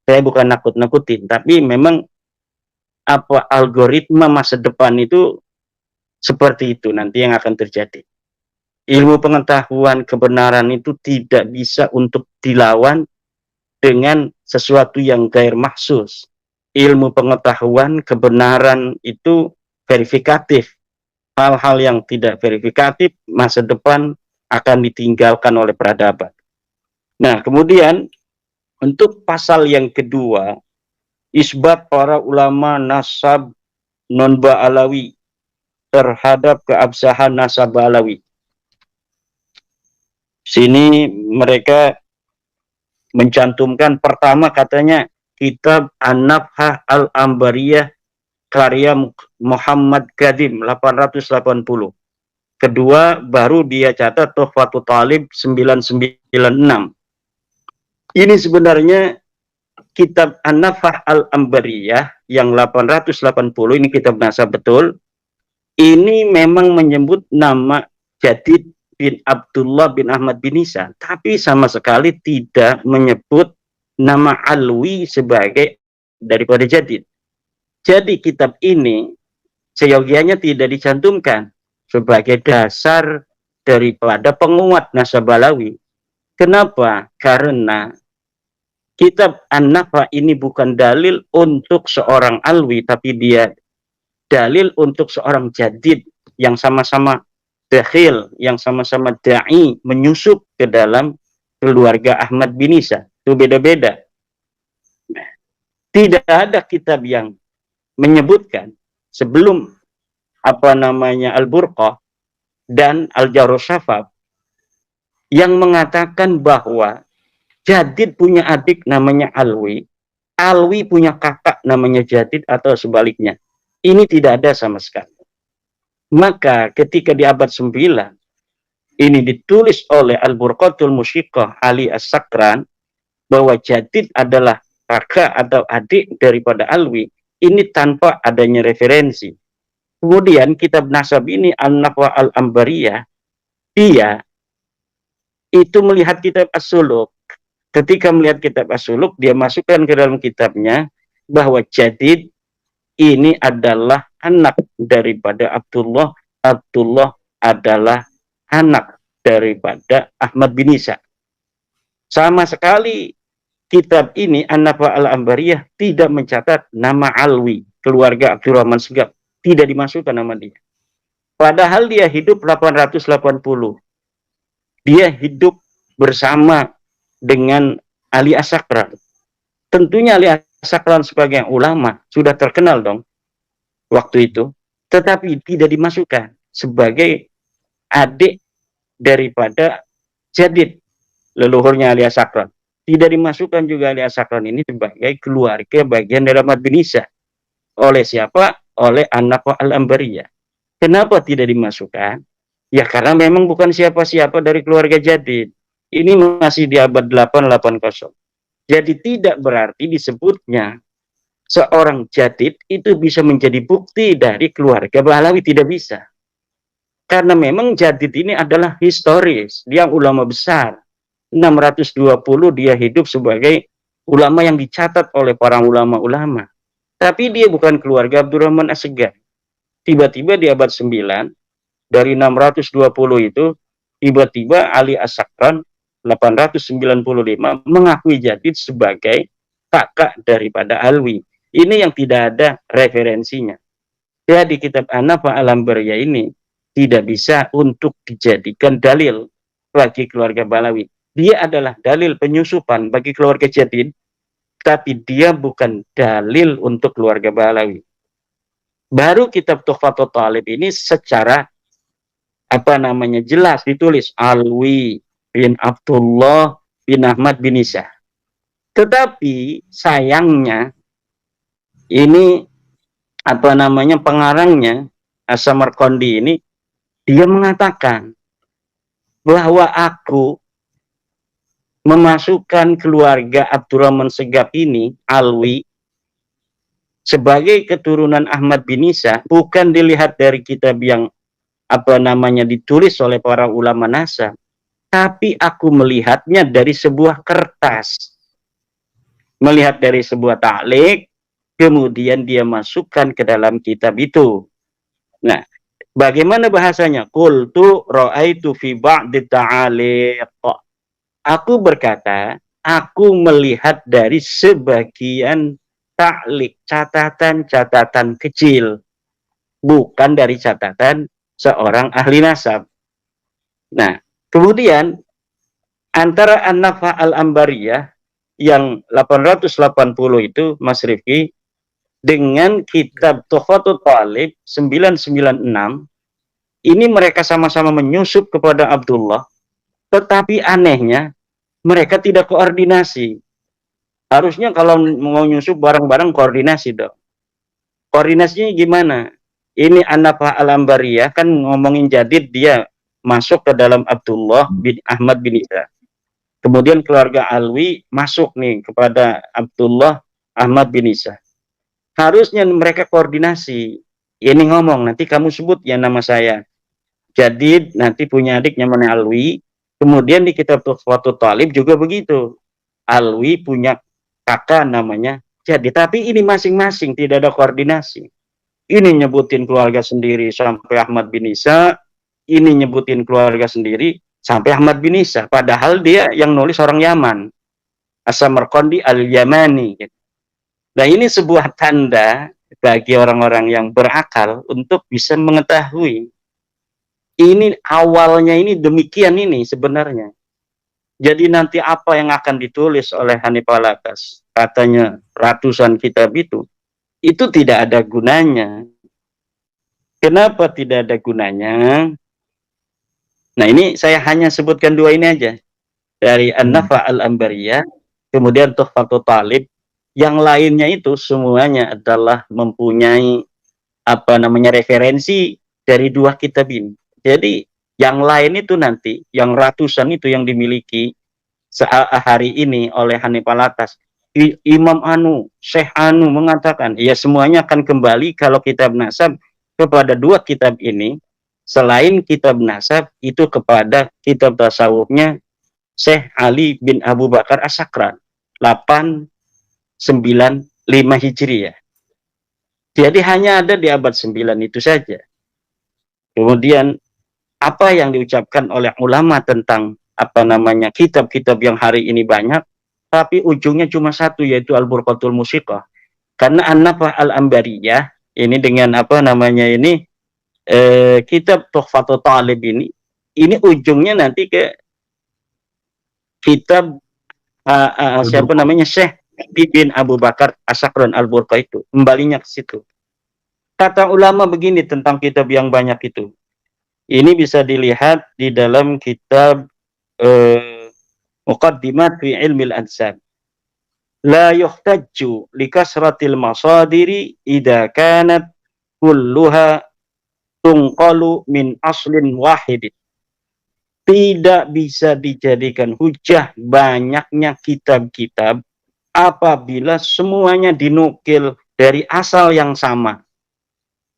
saya bukan nakut-nakutin, tapi memang apa algoritma masa depan itu seperti itu nanti yang akan terjadi. Ilmu pengetahuan kebenaran itu tidak bisa untuk dilawan dengan sesuatu yang gair mahsus. Ilmu pengetahuan kebenaran itu verifikatif. Hal-hal yang tidak verifikatif masa depan akan ditinggalkan oleh peradaban. Nah, kemudian untuk pasal yang kedua, isbat para ulama nasab non-ba'alawi terhadap keabsahan nasab Ba'alawi. Sini mereka mencantumkan pertama katanya kitab An-Nafhah Al-Ambariyah karya Muhammad Qadim 880. Kedua baru dia catat Tuhfatul Talib 996. Ini sebenarnya kitab An-Nafhah Al-Ambariyah yang 880 ini kitab nasab betul. Ini memang menyebut nama Jadid bin Abdullah bin Ahmad bin Isa, tapi sama sekali tidak menyebut nama Alwi sebagai daripada Jadid. Jadi kitab ini seyogianya tidak dicantumkan sebagai dasar daripada penguat nasab Ba'alawi. Kenapa? Karena kitab An-Nafhah ini bukan dalil untuk seorang Alwi, tapi dia dalil untuk seorang Jadid yang sama-sama dakhil, yang sama-sama da'i menyusup ke dalam keluarga Ahmad bin Isa. Itu beda-beda. Tidak ada kitab yang menyebutkan sebelum apa namanya Al-Burqah dan Al-Jarh Syafab yang mengatakan bahwa Jadid punya adik namanya Alwi, Alwi punya kakak namanya Jadid atau sebaliknya. Ini tidak ada sama sekali. Maka ketika di abad 9 ini ditulis oleh Al-Burqatul Musyiqah Ali As-Sakran bahwa Jadid adalah kakak atau adik daripada Alwi, ini tanpa adanya referensi. Kemudian kitab nasab ini An-Nafhah Al-Ambariyah, dia itu melihat kitab As-Suluk. Ketika melihat kitab As-Suluk, dia masukkan ke dalam kitabnya bahwa Jadid ini adalah anak daripada Abdullah. Abdullah adalah anak daripada Ahmad bin Isa. Sama sekali kitab ini An-Nafhah Al-Ambariyah tidak mencatat nama Alwi, keluarga Abdurrahman Segaf. Tidak dimasukkan nama dia. Padahal dia hidup 880. dia hidup bersama dengan Ali As-Sakran. Tentunya Ali As-Sakran sebagai ulama sudah terkenal dong waktu itu, tetapi tidak dimasukkan sebagai adik daripada Jadid, leluhurnya Ali As-Sakran. Tidak dimasukkan juga Ali As-Sakran ini sebagai keluarga bagian dari Ahmad bin Isa. Oleh siapa? Oleh An-Nafa' al-Ambariyah. Kenapa tidak dimasukkan? Ya karena memang bukan siapa-siapa dari keluarga Jadid. Ini masih di abad 880. Jadi tidak berarti disebutnya seorang Jadid itu bisa menjadi bukti dari keluarga Bahlawi, tidak bisa. Karena memang Jadid ini adalah historis, dia ulama besar. 620 dia hidup sebagai ulama yang dicatat oleh para ulama-ulama. Tapi dia bukan keluarga Abdurrahman As-Segaf. Tiba-tiba di abad 9, dari 620 itu, tiba-tiba Ali As-Sakran 895 mengakui Jadid sebagai kakak daripada Alwi. Ini yang tidak ada referensinya. Jadi kitab An-Nafa' al-Ambariyah ini tidak bisa untuk dijadikan dalil bagi keluarga Bahlawi. Dia adalah dalil penyusupan bagi keluarga Jadid, tapi dia bukan dalil untuk keluarga Bahlawi. Baru kitab Tuhfatul Talib ini secara jelas ditulis Alwi bin Abdullah bin Ahmad bin Isa. Tetapi sayangnya ini pengarangnya As-Samarqandi ini dia mengatakan bahwa aku memasukkan keluarga Abdurrahman Segaf ini, Alwi, sebagai keturunan Ahmad bin Isa, bukan dilihat dari kitab yang ditulis oleh para ulama nasab, tapi aku melihatnya dari sebuah kertas, melihat dari sebuah ta'liq, kemudian dia masukkan ke dalam kitab itu. Nah, bagaimana bahasanya? Qultu ra'aitu fi ba'di ta'aliq. Aku berkata, aku melihat dari sebagian ta'liq, catatan-catatan kecil, bukan dari catatan seorang ahli nasab. Nah, kemudian antara An-Nafa' al-Ambariyah yang 880 itu, Mas Rifki, dengan kitab Tuhfatul Talib 996, ini mereka sama-sama menyusup kepada Abdullah, tetapi anehnya mereka tidak koordinasi. Harusnya kalau mau nyusup bareng-bareng koordinasi dong. Koordinasinya gimana? Ini An-Nafa' al-Ambariyah kan ngomongin Jadid, dia masuk ke dalam Abdullah bin Ahmad bin Isa. Kemudian keluarga Alwi masuk nih kepada Abdullah Ahmad bin Isa. Harusnya mereka koordinasi. Ini ngomong, nanti kamu sebut ya nama saya Jadid, nanti punya adik namanya Alwi. Kemudian di kitab Tuhfatul Talib juga begitu. Alwi punya kakak namanya Jadid. Tapi ini masing-masing tidak ada koordinasi. Ini nyebutin keluarga sendiri sampai Ahmad bin Isa. Ini nyebutin keluarga sendiri sampai Ahmad bin Isa. Padahal dia yang nulis orang Yaman. As-Samarqandi al-Yamani. Nah, ini sebuah tanda bagi orang-orang yang berakal untuk bisa mengetahui. Ini awalnya ini demikian ini sebenarnya. Jadi nanti apa yang akan ditulis oleh Hanif Alatas, katanya ratusan kitab itu tidak ada gunanya. Kenapa tidak ada gunanya? Nah, ini saya hanya sebutkan dua ini aja. Dari An-Nafa' al-Ambariyah, kemudian Tuhfatul Talib. Yang lainnya itu semuanya adalah mempunyai referensi dari dua kitab ini. Jadi yang lain itu nanti, yang ratusan itu yang dimiliki hari ini oleh Hanif Alatas, Imam Anu, Syekh Anu mengatakan, ya semuanya akan kembali kalau kitab nasab kepada dua kitab ini, selain kitab nasab itu kepada kitab tasawufnya Syekh Ali bin Abu Bakar As-Sakran 895 Hijriah. Jadi hanya ada di abad 9 itu saja. Kemudian apa yang diucapkan oleh ulama tentang kitab-kitab yang hari ini banyak, tapi ujungnya cuma satu, yaitu Al-Burqatul Musiqah. Karena An-Nafa' al-Ambariyah ini dengan kitab Tuhfatul Talib ini ujungnya nanti ke kitab siapa namanya, Syekh bin Abu Bakar As-Sakran Al-Burqa itu, kembalinya ke situ. Kata ulama begini tentang kitab yang banyak itu. Ini bisa dilihat di dalam kitab Muqaddimat fi Ilmi Al-Ansab. La yuhtajju li kasratil masadiri idza kanat kulluha tunqalu min aslin wahidin. Tidak bisa dijadikan hujah banyaknya kitab-kitab apabila semuanya dinukil dari asal yang sama.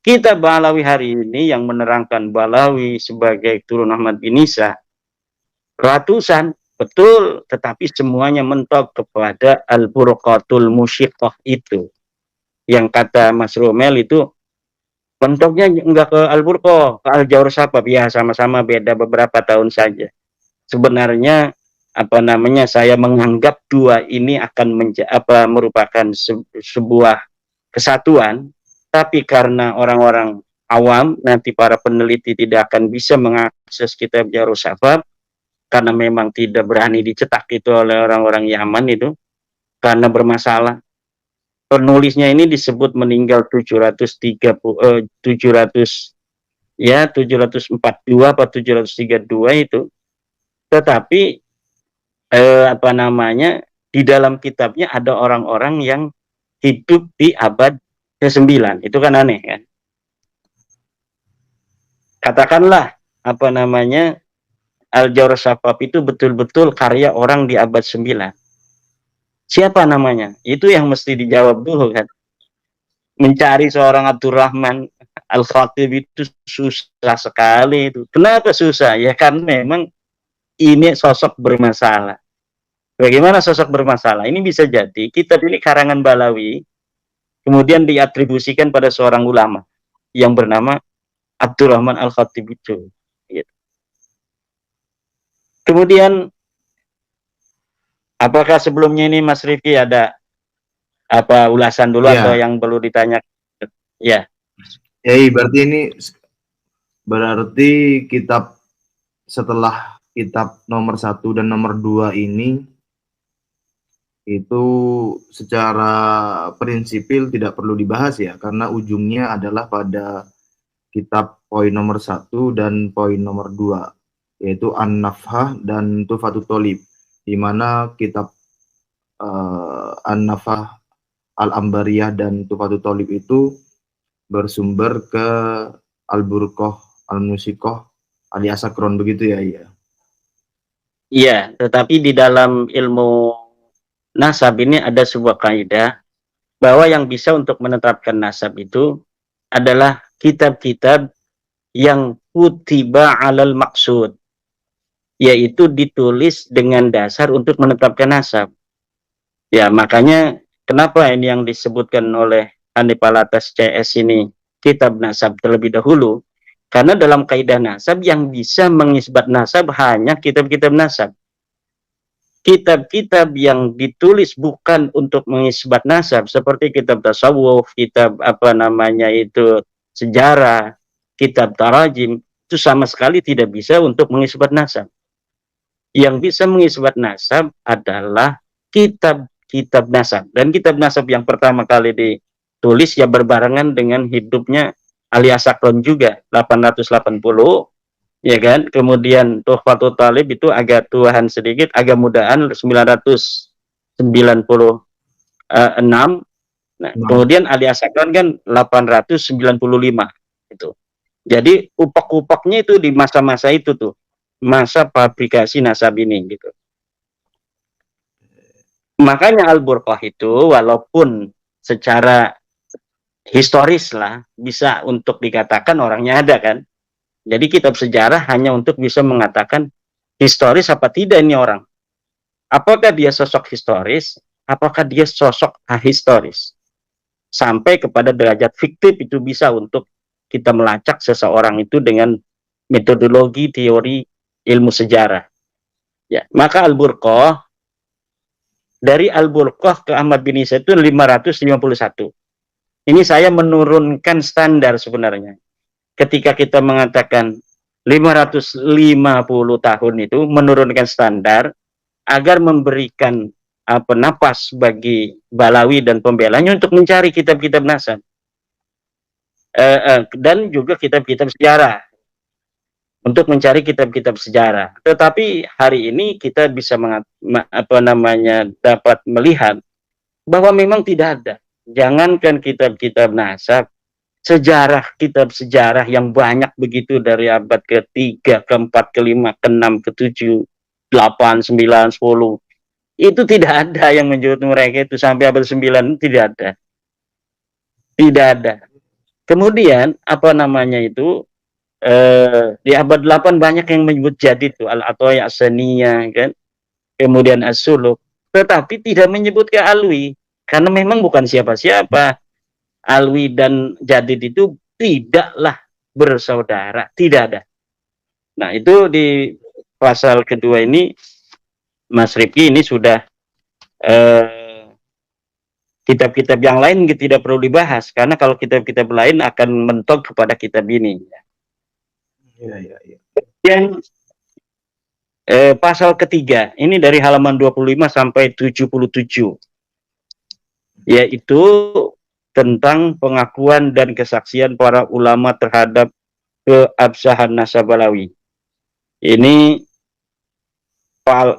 Kitab Balawi hari ini yang menerangkan Balawi sebagai turun Ahmad bin Isa ratusan, betul, tetapi semuanya mentok kepada Al-Burqatul Musyiqqah itu. Yang kata Mas Romel itu mentoknya enggak ke Al-Burqah, ke Al-Jawr Sabab, ya sama-sama beda beberapa tahun saja. Sebenarnya saya menganggap dua ini akan merupakan sebuah kesatuan, tapi karena orang-orang awam, nanti para peneliti tidak akan bisa mengakses kitab Jawr Sabab karena memang tidak berani dicetak itu oleh orang-orang Yaman itu karena bermasalah. Penulisnya ini disebut meninggal 742 atau 732 itu. Tetapi di dalam kitabnya ada orang-orang yang hidup di abad ke-9. Itu kan aneh kan? Katakanlah Al-Jawr Sabab itu betul-betul karya orang di abad 9. Siapa namanya? Itu yang mesti dijawab dulu kan. Mencari seorang Abdurrahman Al-Khatib itu susah sekali itu. Kenapa susah? Ya karena memang ini sosok bermasalah. Bagaimana sosok bermasalah? Ini bisa jadi kitab ini karangan Balawi, kemudian diatribusikan pada seorang ulama yang bernama Abdurrahman Al-Khatib itu. Gitu. Kemudian apakah sebelumnya ini Mas Rifki ada ulasan dulu atau yang perlu ditanya? Ya. Berarti kitab setelah kitab nomor 1 dan nomor 2 ini itu secara prinsipil tidak perlu dibahas ya, karena ujungnya adalah pada kitab poin nomor 1 dan poin nomor 2, yaitu An-Nafhah dan Tuhfatul Thalib, di mana kitab An-Nafhah, Al-Ambariyah dan Tuhfatul Thalib itu bersumber ke Al-Burqah, Al-Musyiqqah, Al-Sakron, begitu ya? Iya, tetapi di dalam ilmu nasab ini ada sebuah kaidah bahwa yang bisa untuk menetapkan nasab itu adalah kitab-kitab yang kutiba alal maksud, yaitu ditulis dengan dasar untuk menetapkan nasab. Ya, makanya kenapa ini yang disebutkan oleh Anipalatas CS ini kitab nasab terlebih dahulu, karena dalam kaidah nasab yang bisa mengisbat nasab hanya kitab-kitab nasab. Kitab-kitab yang ditulis bukan untuk mengisbat nasab seperti kitab tasawuf, kitab sejarah, kitab tarajim, itu sama sekali tidak bisa untuk mengisbat nasab. Yang bisa mengisbat nasab adalah kitab-kitab nasab. Dan kitab nasab yang pertama kali ditulis ya berbarengan dengan hidupnya Al-Sakron juga, 880, ya kan? Kemudian Tuhfatul Thalib itu agak tuahan sedikit, agak mudahan 996. Nah, kemudian Al-Sakron kan 895 itu. Jadi upek-upeknya itu di masa-masa itu tuh, masa fabrikasi nasab ini gitu. Makanya Al-Burqah itu walaupun secara historis lah bisa untuk dikatakan orangnya ada kan. Jadi kitab sejarah hanya untuk bisa mengatakan historis apa tidak ini orang. Apakah dia sosok historis, apakah dia sosok ahistoris. Sampai kepada derajat fiktif itu bisa untuk kita melacak seseorang itu dengan metodologi teori ilmu sejarah. Ya, maka Al-Burqah, dari Al-Burqah ke Ahmad bin Isa itu 551. Ini saya menurunkan standar sebenarnya. Ketika kita mengatakan 550 tahun itu menurunkan standar, agar memberikan napas bagi Balawi dan pembelanya untuk mencari kitab-kitab nasab dan juga kitab-kitab sejarah, untuk mencari kitab-kitab sejarah. Tetapi hari ini kita bisa dapat melihat bahwa memang tidak ada. Jangankan kitab-kitab nasab, sejarah, kitab sejarah yang banyak begitu dari abad ke-3, ke-4, ke-5, ke-6, ke-7, 8, 9, 10. Itu tidak ada yang menyebut mereka itu sampai abad 9, tidak ada. Tidak ada. Kemudian di abad 8 banyak yang menyebut jadid itu Al-Athaiyah As-Saniyah kan. Kemudian As-Suluk, tetapi tidak menyebut ke Alwi karena memang bukan siapa-siapa. Alwi dan jadid itu tidaklah bersaudara, tidak ada. Nah, itu di pasal kedua ini Mas Rifki ini sudah kitab-kitab yang lain tidak perlu dibahas karena kalau kitab-kitab lain akan mentok kepada kitab ini. Iya. Yang pasal ketiga ini dari halaman 25 sampai 77, yaitu tentang pengakuan dan kesaksian para ulama terhadap keabsahan nasab Balawi. Ini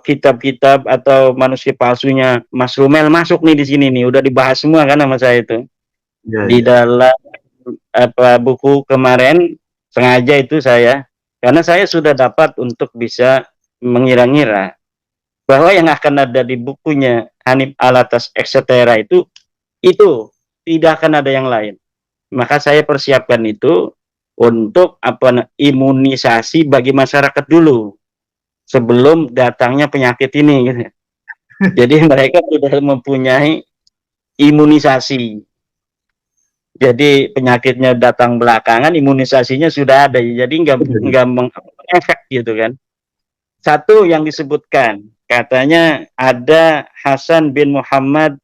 kitab-kitab atau manuskrip palsunya Mas Rumel masuk nih di sini nih, udah dibahas semua kan sama saya itu. Di dalam buku kemarin sengaja itu karena saya sudah dapat untuk bisa mengira-ngira bahwa yang akan ada di bukunya Hanif Alatas etc. itu tidak akan ada yang lain. Maka saya persiapkan itu untuk imunisasi bagi masyarakat dulu sebelum datangnya penyakit ini gitu. Jadi mereka sudah mempunyai imunisasi. Jadi penyakitnya datang belakangan, imunisasinya sudah ada. Jadi nggak mengefek gitu kan. Satu yang disebutkan katanya ada Hasan bin Muhammad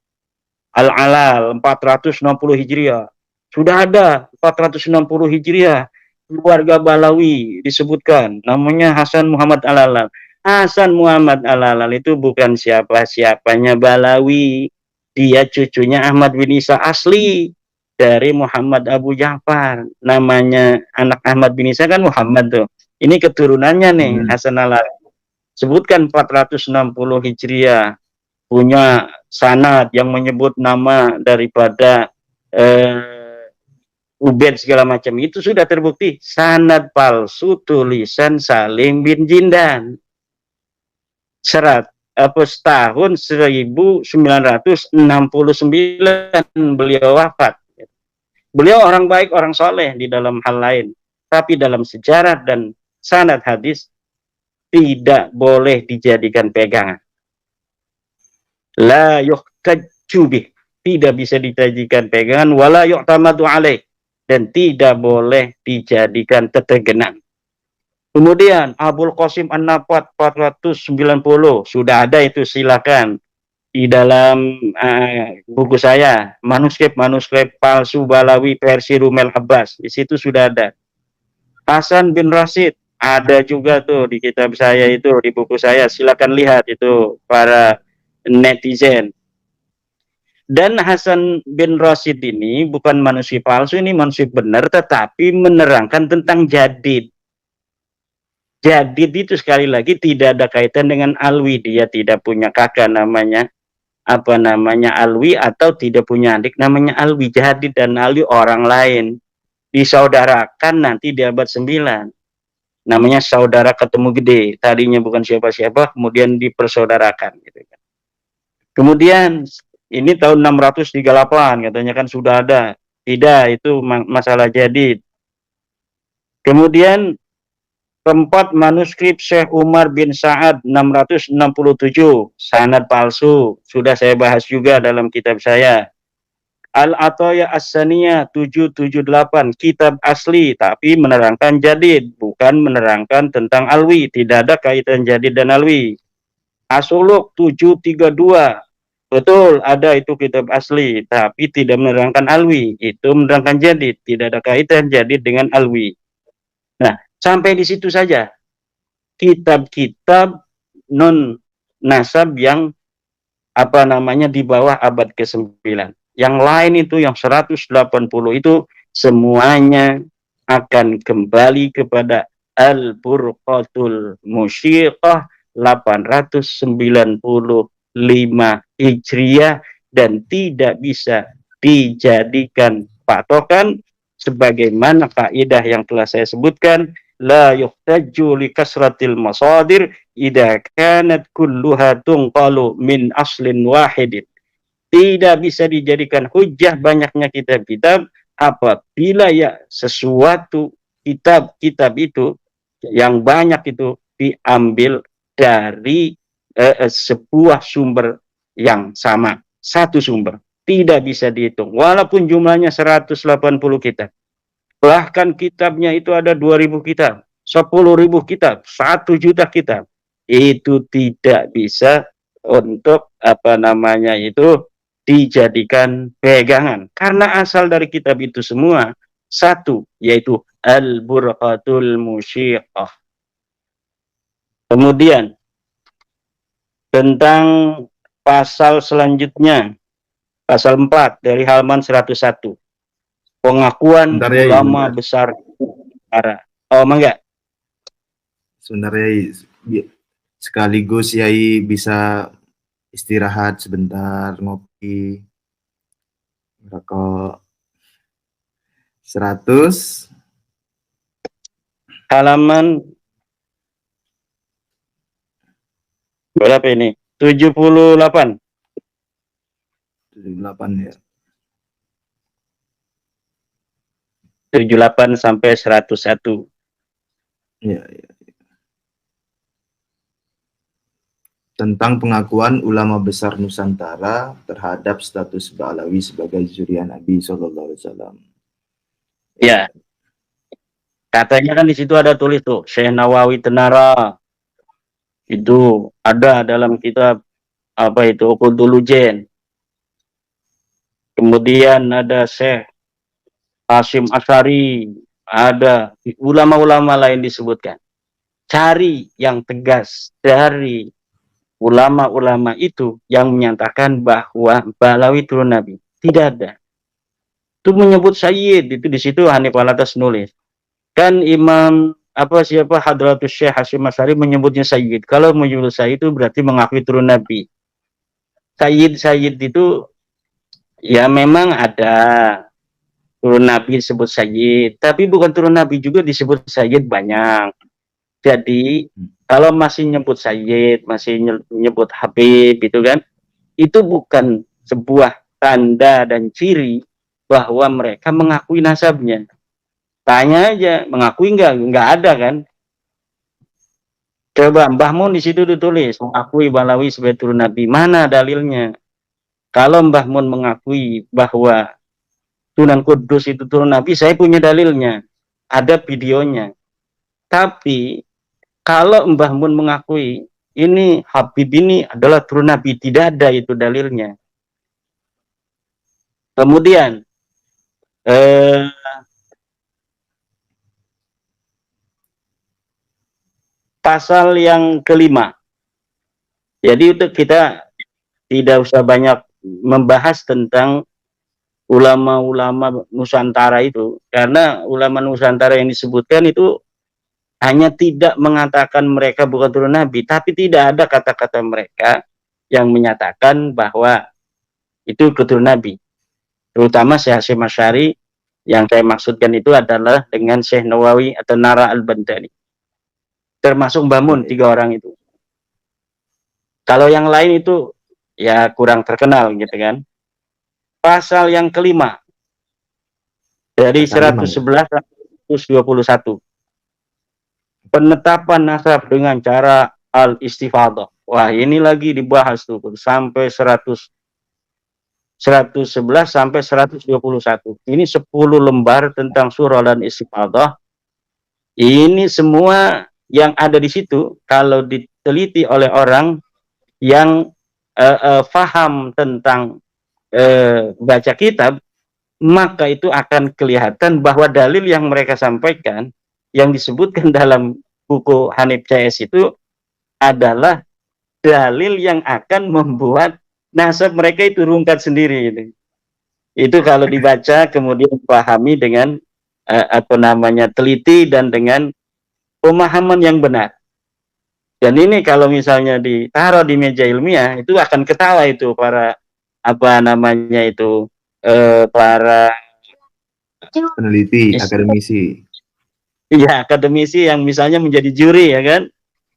Al-Alal 460 Hijriah. Sudah ada 460 Hijriah. Keluarga Balawi disebutkan. Namanya Hasan Muhammad Al-Alal. Hasan Muhammad Al-Alal itu bukan siapa-siapanya Balawi. Dia cucunya Ahmad bin Isa asli dari Muhammad Abu Ja'far. Namanya anak Ahmad bin Isa kan Muhammad tuh. Ini keturunannya nih Hasan Al-Alal. Sebutkan 460 Hijriah. Punya sanad yang menyebut nama daripada Ubaid segala macam, itu sudah terbukti sanad palsu tulisan Salim bin Jindan. Tahun 1969 beliau wafat. Beliau orang baik, orang soleh di dalam hal lain, tapi dalam sejarah dan sanad hadis tidak boleh dijadikan pegangan. La yuhtajju bih, tidak bisa dijadikan pegangan, wala yu'tamadu alaih, dan tidak boleh dijadikan tetegenan. Kemudian Abul Qasim An-Nafat 490 sudah ada itu, silakan di dalam buku saya manuskrip palsu Balawi versi Rumel Abbas, di situ sudah ada. Hasan bin Rashid ada juga tuh di kitab saya itu, di buku saya, silakan lihat itu para netizen. Dan Hasan bin Rashid ini bukan manuskrip palsu, ini manuskrip benar, tetapi menerangkan tentang jadid. Jadid itu sekali lagi tidak ada kaitan dengan Alwi. Dia tidak punya kakak namanya Alwi, atau tidak punya adik namanya Alwi. Jadid dan Alwi orang lain, disaudarakan nanti di abad 9. Namanya saudara ketemu gede. Tadinya bukan siapa-siapa, kemudian dipersaudarakan gitu kan. Kemudian ini tahun 638 katanya kan sudah ada. Tidak, itu masalah jadid. Kemudian keempat, manuskrip Syekh Umar bin Sa'ad 667, sanad palsu, sudah saya bahas juga dalam kitab saya. Al-Athaiyah As-Saniyah 778, kitab asli tapi menerangkan jadid, bukan menerangkan tentang Alwi, tidak ada kaitan jadid dan Alwi. As-Suluk 732, betul ada itu kitab asli tapi tidak menerangkan Alwi, itu menerangkan jadid, tidak ada kaitan jadid dengan Alwi. Nah, sampai di situ saja. Kitab-kitab non nasab yang apa namanya di bawah abad ke-9. Yang lain itu yang 180 itu semuanya akan kembali kepada Al-Burqatul Musyiqah 895 Hijriah dan tidak bisa dijadikan patokan sebagaimana kaidah yang telah saya sebutkan, la yuhtaju li kasratil masadir idza kanat kulluha tunqalu min aslin wahidin. Tidak bisa dijadikan hujjah banyaknya kitab-kitab apabila ya sesuatu kitab-kitab itu yang banyak itu diambil dari sebuah sumber yang sama, satu sumber. Tidak bisa dihitung walaupun jumlahnya 180 kitab. Bahkan kitabnya itu ada 2.000 kitab, 10.000 kitab, 1 juta kitab. Itu tidak bisa untuk apa namanya itu dijadikan pegangan. Karena asal dari kitab itu semua satu, yaitu Al-Burqatul Musyiqah. Kemudian tentang pasal selanjutnya, pasal 4 dari halaman 101. Pengakuan Bentar, Yai, ulama bentar. besar Nusantara. Oh, mangga. Sebenarnya sekaligus Yai bisa istirahat sebentar, ngopi, rokok. 100 Halaman berapa ini? 78. 78 ya. 78 sampai 101. Ya, ya. Tentang pengakuan ulama besar Nusantara terhadap status Ba'alawi sebagai zuriat Nabi SAW. Ya. Katanya kan di situ ada tulis tuh, Syekh Nawawi Tenara. Itu ada dalam kitab apa itu, Uqudul Ujen. Kemudian ada Syekh Hasyim Asy'ari, ada ulama-ulama lain disebutkan. Cari yang tegas dari ulama-ulama itu yang menyatakan bahwa Ba'alawi turun Nabi. Tidak ada. Itu menyebut Sayyid, itu di situ Hanif Alatas nulis. Kan Imam siapa Hadratus Syekh Hasyim Asy'ari menyebutnya Sayyid. Kalau menyebut Sayyid itu berarti mengakui turun Nabi. Sayyid itu ya memang ada turun Nabi disebut Sayyid, tapi bukan turun Nabi juga disebut Sayyid banyak. Jadi kalau masih nyebut Sayyid, masih nyebut Habib itu kan, itu bukan sebuah tanda dan ciri bahwa mereka mengakui nasabnya. Tanya aja, mengakui enggak ada kan? Coba Mbah Mun di situ ditulis mengakui Ba'alawi sebagai turun Nabi. Mana dalilnya? Kalau Mbah Mun mengakui bahwa Sunan Kudus itu turun Nabi, saya punya dalilnya. Ada videonya. Tapi kalau Mbah Mun mengakui ini Habib ini adalah turun Nabi, tidak ada itu dalilnya. Kemudian pasal yang kelima. Jadi untuk kita tidak usah banyak membahas tentang ulama-ulama Nusantara itu, karena ulama Nusantara yang disebutkan itu hanya tidak mengatakan mereka bukan turun Nabi, tapi tidak ada kata-kata mereka yang menyatakan bahwa itu keturunan Nabi. Terutama Syekh Hasyim Asy'ari yang saya maksudkan itu adalah dengan Syekh Nawawi atau Nara Al-Bantani. Termasuk Mbah Mun, 3 orang itu. Kalau yang lain itu ya kurang terkenal gitu kan. Pasal yang kelima dari 111 121. Penetapan nasab dengan cara al-istifadhah. Wah, ini lagi dibahas tuh sampai 111 sampai 121. Ini 10 lembar tentang surah dan istifadhah. Ini semua yang ada di situ kalau diteliti oleh orang yang faham tentang baca kitab, maka itu akan kelihatan bahwa dalil yang mereka sampaikan yang disebutkan dalam buku Hanif CS itu adalah dalil yang akan membuat nasab mereka itu rungkat sendiri gitu. Itu kalau dibaca kemudian pahami dengan teliti dan dengan pemahaman yang benar. Dan ini kalau misalnya ditaruh di meja ilmiah itu akan ketawa itu para para Peneliti, akademisi. ya akademisi yang misalnya menjadi juri ya kan,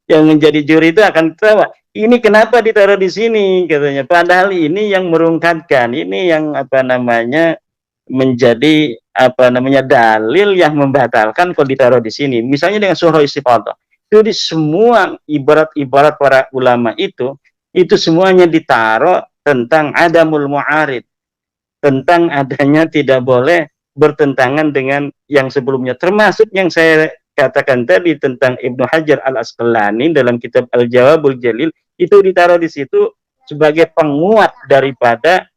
yang menjadi juri itu akan ketawa. Ini kenapa ditaruh di sini katanya? Padahal ini yang merungkatkan, ini yang menjadi dalil yang membatalkan kalau ditaruh di sini. Misalnya dengan surah istifadah. Jadi semua ibarat-ibarat para ulama itu semuanya ditaruh tentang adamul mu'arid, tentang adanya tidak boleh bertentangan dengan yang sebelumnya, termasuk yang saya katakan tadi tentang Ibnu Hajar Al-Asqalani dalam kitab Al-Jawabul Jalil, itu ditaruh di situ sebagai penguat daripada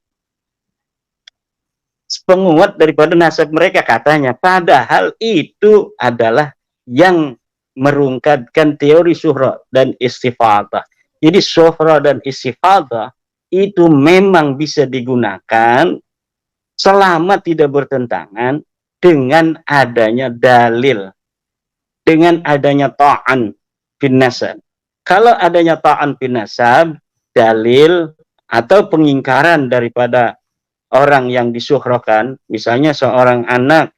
nasab mereka katanya, padahal itu adalah yang merungkatkan teori syuhra dan istifadah. Jadi syuhra dan istifadah itu memang bisa digunakan selama tidak bertentangan dengan adanya dalil, dengan adanya ta'an fin nasab. Kalau adanya ta'an fin nasab, dalil atau pengingkaran daripada orang yang disuhrokan, misalnya seorang anak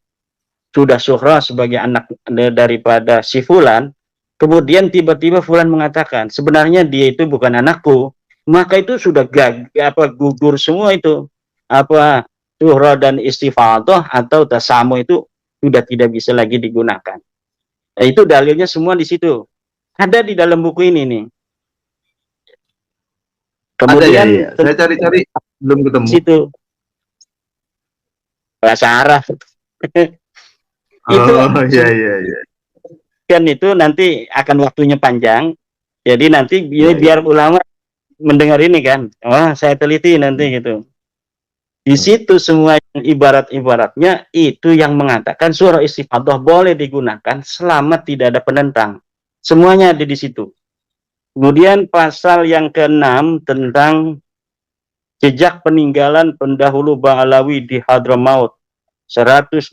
sudah suhroh sebagai anak daripada si fulan, kemudian tiba-tiba fulan mengatakan sebenarnya dia itu bukan anakku, maka itu sudah gugur semua itu syuhra dan istifadah atau tasamu itu sudah tidak bisa lagi digunakan. Nah, itu dalilnya semua di situ. Ada di dalam buku ini nih. Kemudian ada, ya. Saya cari-cari belum ketemu. Situ bahasa Arab. Itu iya. Kan itu nanti akan waktunya panjang. Jadi nanti biar ulama mendengar ini kan. Wah, saya teliti nanti gitu. Di situ semua ibarat-ibaratnya itu yang mengatakan surah istifadah boleh digunakan selama tidak ada penentang. Semuanya ada di situ. Kemudian pasal yang ke-6 tentang jejak peninggalan pendahulu Ba'alawi di Hadramaut 122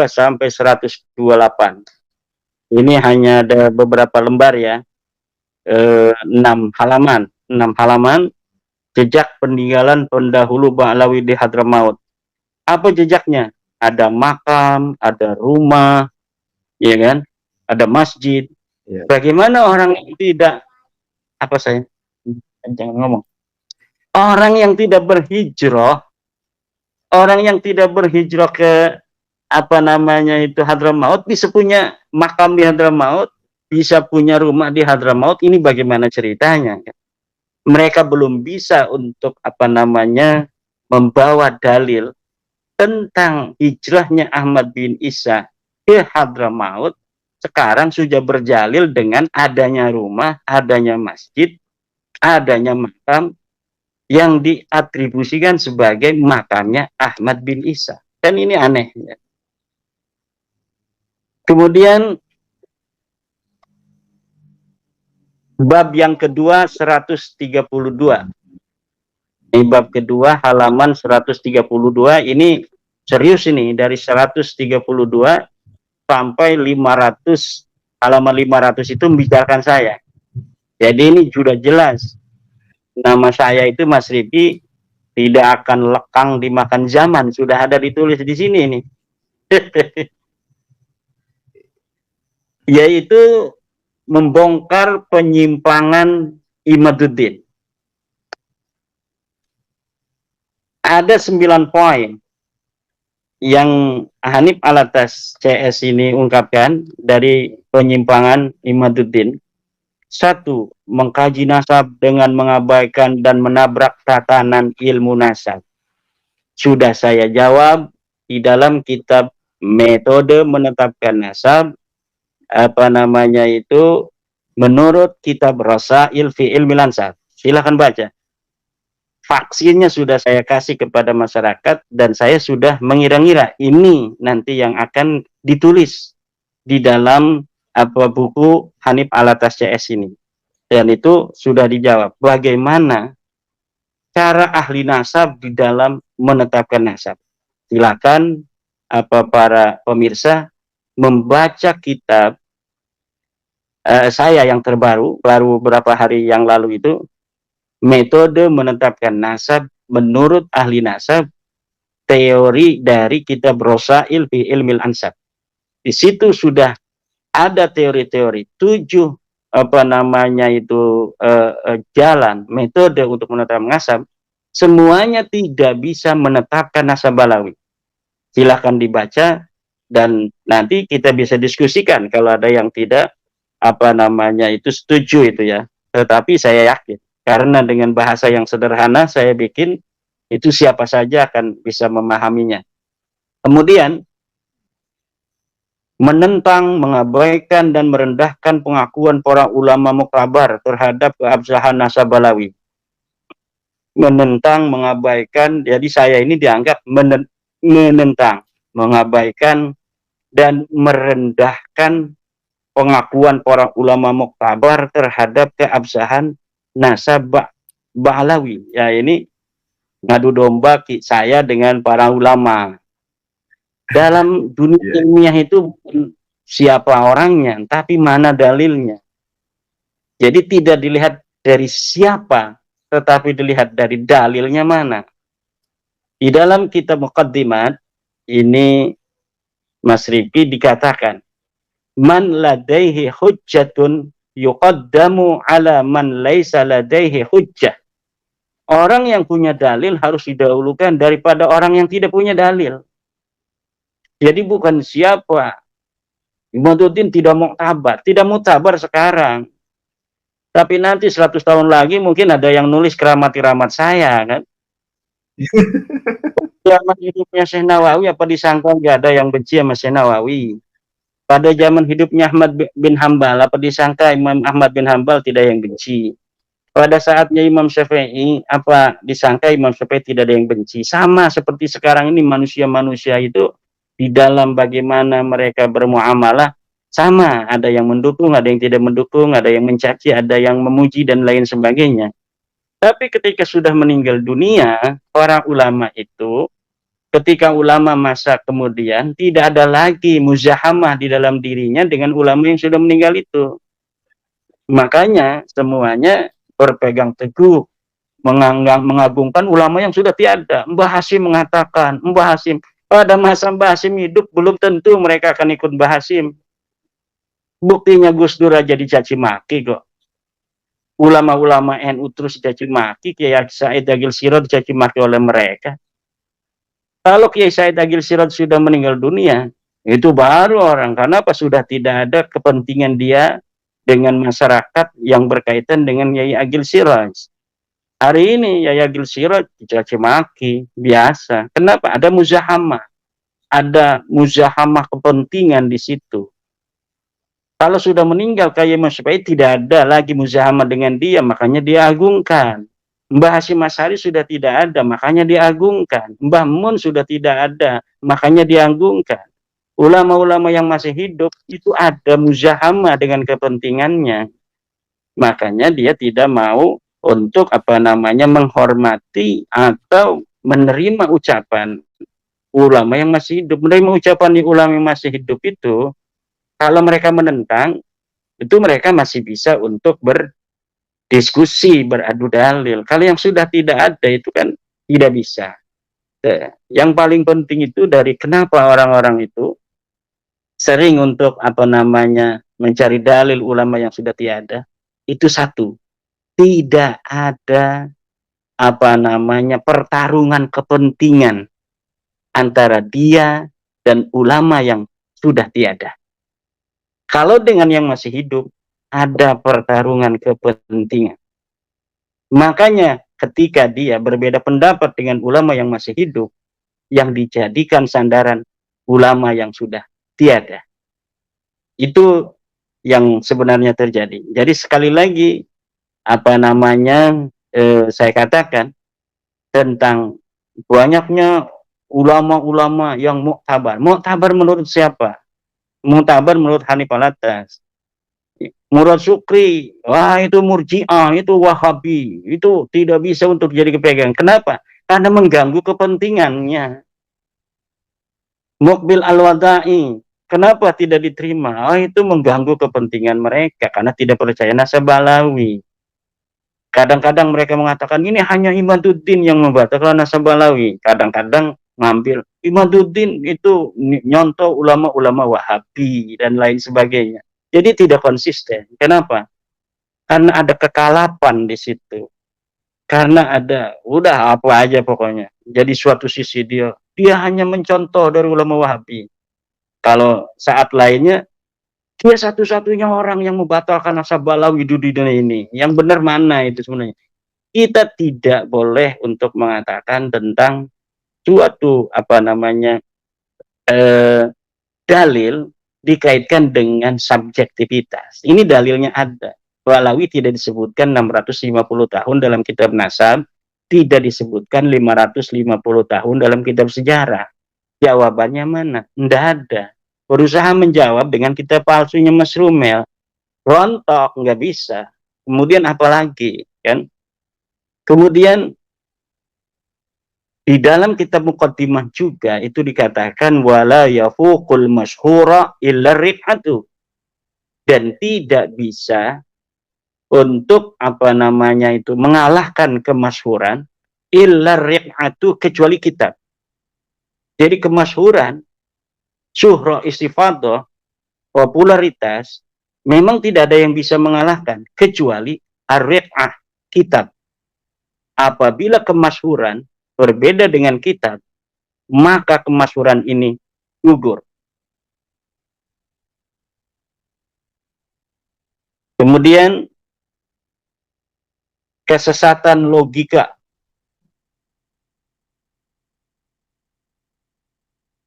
sampai 128. Ini hanya ada beberapa lembar ya. 6 halaman. Jejak peninggalan pendahulu Ba'alawi di Hadramaut. Apa jejaknya? Ada makam, ada rumah, ya kan? Ada masjid. Ya. Bagaimana orang yang tidak jangan ngomong. Orang yang tidak berhijrah ke Hadramaut bisa punya makam di Hadramaut, bisa punya rumah di Hadramaut. Ini bagaimana ceritanya? Mereka belum bisa untuk membawa dalil tentang hijrahnya Ahmad bin Isa ke Hadramaut. Sekarang sudah berjalil dengan adanya rumah, adanya masjid, adanya makam yang diatribusikan sebagai makamnya Ahmad bin Isa. Dan ini aneh. Kemudian bab yang kedua 132. Ini bab kedua halaman 132. Ini serius ini, dari 132 sampai 500, halaman 500 itu membicarakan saya. Jadi ini sudah jelas. Nama saya itu Mas Rifki tidak akan lekang dimakan zaman, sudah ada ditulis di sini nih. Yaitu membongkar penyimpangan Imaduddin. Ada 9 poin yang Hanif Alatas CS ini ungkapkan dari penyimpangan Imaduddin. 1. Mengkaji nasab dengan mengabaikan dan menabrak tatanan ilmu nasab. Sudah saya jawab di dalam kitab metode menetapkan nasab, menurut kitab Rasail fi Ilmi Ansab. Silahkan baca. Vaksinnya sudah saya kasih kepada masyarakat dan saya sudah mengira-ngira ini nanti yang akan ditulis di dalam buku Hanif Alatas CS ini. Dan itu sudah dijawab. Bagaimana cara ahli nasab di dalam menetapkan nasab? Silakan para pemirsa membaca kitab saya yang terbaru, baru beberapa hari yang lalu itu, metode menetapkan nasab menurut ahli nasab, teori dari kitab Rosail fi Ilmil Ansab. Di situ sudah ada teori-teori 7 jalan metode untuk menetapkan nasab. Semuanya tidak bisa menetapkan nasab balawi. Silahkan dibaca dan nanti kita bisa diskusikan kalau ada yang tidak setuju itu ya. Tetapi saya yakin karena dengan bahasa yang sederhana saya bikin itu siapa saja akan bisa memahaminya. Kemudian menentang, mengabaikan dan merendahkan pengakuan para ulama muktabar terhadap keabsahan nasab balawi. Menentang, mengabaikan, jadi saya ini dianggap menentang, mengabaikan dan merendahkan pengakuan para ulama muktabar terhadap keabsahan nasab balawi. Ya ini ngadu domba saya dengan para ulama. Dalam dunia ilmiah itu siapa orangnya, tapi mana dalilnya. Jadi tidak dilihat dari siapa, tetapi dilihat dari dalilnya mana. Di dalam kitab Muqaddimat, ini Mas Riki dikatakan, man ladaihi hujjatun yuqaddamu ala man laisa ladaihi hujjah. Orang yang punya dalil harus didahulukan daripada orang yang tidak punya dalil. Jadi bukan siapa. Imaduddin tidak muktabar sekarang. Tapi nanti 100 tahun lagi mungkin ada yang nulis keramat-keramat saya kan. Zaman hidupnya Syekh Nawawi apa disangka nggak ada yang benci sama Syekh Nawawi. Pada zaman hidupnya Ahmad bin Hambal apa disangka Imam Ahmad bin Hambal tidak yang benci. Pada saatnya Imam Syafi'i apa disangka Imam Syafi'i tidak ada yang benci. Sama seperti sekarang ini manusia-manusia itu di dalam bagaimana mereka bermuamalah sama, ada yang mendukung, ada yang tidak mendukung, ada yang mencaci, ada yang memuji dan lain sebagainya. Tapi ketika sudah meninggal dunia, para ulama itu ketika ulama masa kemudian tidak ada lagi muzahamah di dalam dirinya dengan ulama yang sudah meninggal itu. Makanya semuanya berpegang teguh mengagungkan ulama yang sudah tiada. Mbah Hasyim mengatakan, Mbah Hasyim pada masa Mbah Hasyim hidup belum tentu mereka akan ikut Mbah Hasyim. Buktinya Gus Dur aja dicaci maki kok. Ulama-ulama NU terus dicaci maki, Kiai Said Agil Sirot dicaci maki oleh mereka. Kalau Kiai Said Agil Sirot sudah meninggal dunia, itu baru orang. Karena apa? Sudah tidak ada kepentingan dia dengan masyarakat yang berkaitan dengan Kiai Agil Sirot. Hari ini Yai Agil Sirot dicaci maki, biasa. Kenapa? Ada muzahamah. Ada muzahamah kepentingan di situ. Kalau sudah meninggal kayak Mas Syafi'i tidak ada lagi muzahamah dengan dia, makanya dia agungkan. Mbah Hasyim Asy'ari sudah tidak ada, makanya diagungkan. Mbah Mun sudah tidak ada, makanya diagungkan. Ulama-ulama yang masih hidup itu ada muzahamah dengan kepentingannya. Makanya dia tidak mau untuk menghormati atau menerima ucapan ulama yang masih hidup. Menerima ucapan di ulama yang masih hidup itu, kalau mereka menentang, itu mereka masih bisa untuk berdiskusi, beradu dalil. Kalau yang sudah tidak ada itu kan tidak bisa. Yang paling penting itu dari kenapa orang-orang itu sering untuk mencari dalil ulama yang sudah tiada. Itu satu. Tidak ada pertarungan kepentingan antara dia dan ulama yang sudah tiada. Kalau dengan yang masih hidup ada pertarungan kepentingan. Makanya ketika dia berbeda pendapat dengan ulama yang masih hidup, yang dijadikan sandaran ulama yang sudah tiada. Itu yang sebenarnya terjadi. Jadi sekali lagi saya katakan tentang banyaknya ulama-ulama yang muktabar. Muktabar menurut siapa? Muktabar menurut Hanif Alatas. Murad Sukri, wah itu Murji'ah, itu Wahabi, itu tidak bisa untuk jadi kepegang. Kenapa? Karena mengganggu kepentingannya. Mukbil Al-Wada'i, kenapa tidak diterima? Oh, itu mengganggu kepentingan mereka karena tidak percaya Nasabalawi. Kadang-kadang mereka mengatakan ini hanya Imaduddin yang membatalkan Nasabalawi. Kadang-kadang ngambil Imaduddin itu nyontoh ulama-ulama Wahabi dan lain sebagainya. Jadi tidak konsisten. Kenapa? Karena ada kekalapan di situ. Karena ada, udah apa aja pokoknya. Jadi suatu sisi dia hanya mencontoh dari ulama Wahabi. Kalau saat lainnya, dia satu-satunya orang yang membatalkan Nasabalawi di dunia ini. Yang benar mana itu sebenarnya? Kita tidak boleh untuk mengatakan tentang suatu dalil dikaitkan dengan subjektivitas. Ini dalilnya ada. Walawi tidak disebutkan 650 tahun dalam kitab nasab, tidak disebutkan 550 tahun dalam kitab sejarah. Jawabannya mana? Tidak ada. Berusaha menjawab dengan kitab palsunya Mas Rumel, rontok, nggak bisa. Kemudian apalagi, kan? Kemudian di dalam kitab Muqaddimah juga itu dikatakan wala yafuqul masyhura illa rif'atu, dan tidak bisa untuk mengalahkan kemasyhuran illa rif'atu kecuali kitab. Jadi kemasyhuran, syuhra istifadah, popularitas memang tidak ada yang bisa mengalahkan kecuali ar-rif'ah, kitab. Apabila kemasyhuran berbeda dengan kitab, maka kemasyhuran ini gugur. Kemudian kesesatan logika.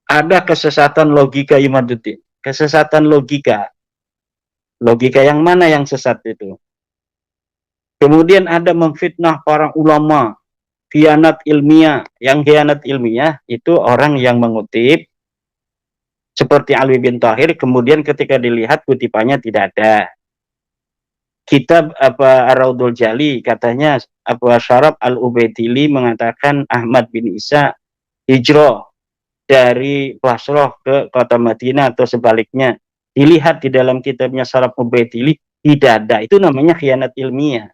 Ada kesesatan logika Imaduddin. Kesesatan logika. Logika yang mana yang sesat itu? Kemudian ada memfitnah para ulama. Khianat ilmiah. Yang khianat ilmiah itu orang yang mengutip seperti Alwi bin Thahir, kemudian ketika dilihat kutipannya tidak ada. Kitab Ar-Raudul Jali, katanya Syarab Al-Ubaidili mengatakan Ahmad bin Isa hijrah dari Basrah ke kota Madinah atau sebaliknya. Dilihat di dalam kitabnya Syarab Ubaidili tidak ada. Itu namanya khianat ilmiah.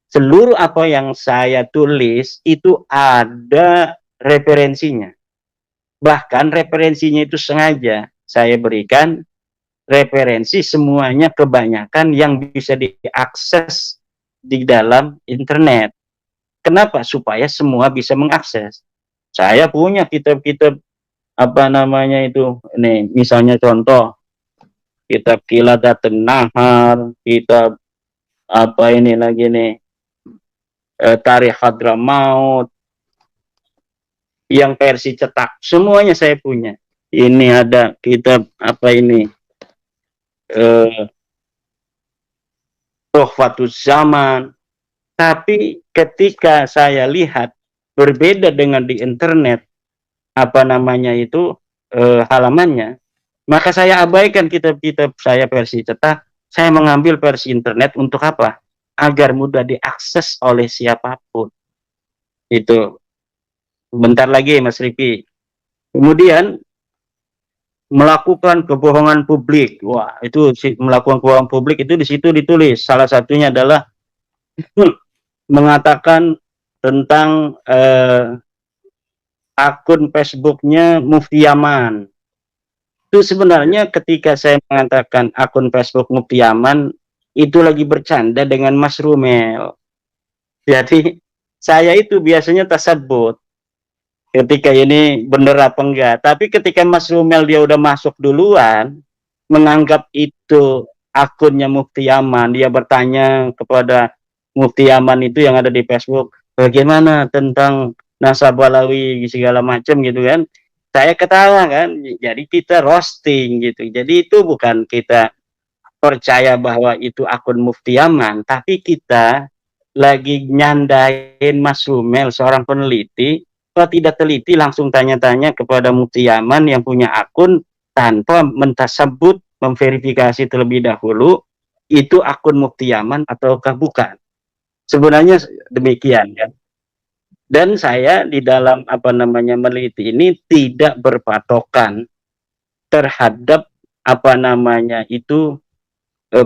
Seluruh apa yang saya tulis itu ada referensinya. Bahkan referensinya itu sengaja saya berikan referensi semuanya, kebanyakan yang bisa diakses di dalam internet. Kenapa? Supaya semua bisa mengakses. Saya punya kitab-kitab ini misalnya contoh kitab Qiladatun Nahar, kitab Tarikh Hadramaut yang versi cetak, semuanya saya punya. Ini ada kitab Tuhfatuz Zaman. Tapi ketika saya lihat berbeda dengan di internet halamannya, maka saya abaikan kitab-kitab saya versi cetak, saya mengambil versi internet untuk apa? Agar mudah diakses oleh siapapun. Itu. Bentar lagi Mas Riki. Kemudian melakukan kebohongan publik. Wah, itu melakukan kebohongan publik itu di situ ditulis. Salah satunya adalah mengatakan tentang akun Facebooknya Mufti Yaman. Itu sebenarnya ketika saya mengatakan akun Facebook Mufti Yaman, itu lagi bercanda dengan Mas Rumel. Jadi saya itu biasanya tasabut ketika ini benar apa enggak. Tapi ketika Mas Rumel dia udah masuk duluan, menganggap itu akunnya Mufti Yaman, dia bertanya kepada Mufti Yaman itu yang ada di Facebook, bagaimana tentang Nasabalawi segala macam gitu kan. Saya ketawa kan, jadi kita roasting gitu. Jadi itu bukan kita percaya bahwa itu akun Mufti Yaman, tapi kita lagi nyandain Mas Rumel, seorang peneliti. Kalau tidak teliti langsung tanya-tanya kepada Mufti Yaman yang punya akun tanpa mentasabut, memverifikasi terlebih dahulu, itu akun Mufti Yaman ataukah bukan. Sebenarnya demikian kan. Dan saya di dalam meneliti ini tidak berpatokan terhadap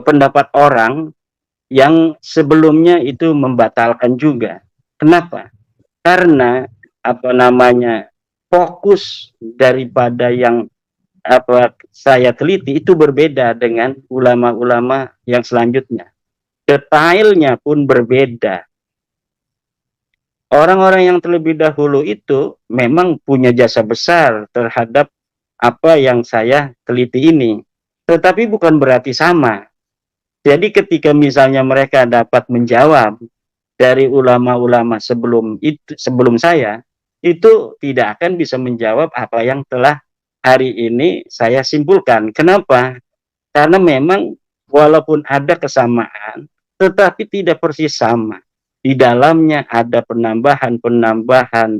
pendapat orang yang sebelumnya itu membatalkan juga. Kenapa? Karena fokus daripada yang saya teliti itu berbeda dengan ulama-ulama yang selanjutnya. Detailnya pun berbeda. Orang-orang yang terlebih dahulu itu memang punya jasa besar terhadap apa yang saya teliti ini. Tetapi bukan berarti sama. Jadi ketika misalnya mereka dapat menjawab dari ulama-ulama sebelum saya, itu tidak akan bisa menjawab apa yang telah hari ini saya simpulkan. Kenapa? Karena memang walaupun ada kesamaan, tetapi tidak persis sama. Di dalamnya ada penambahan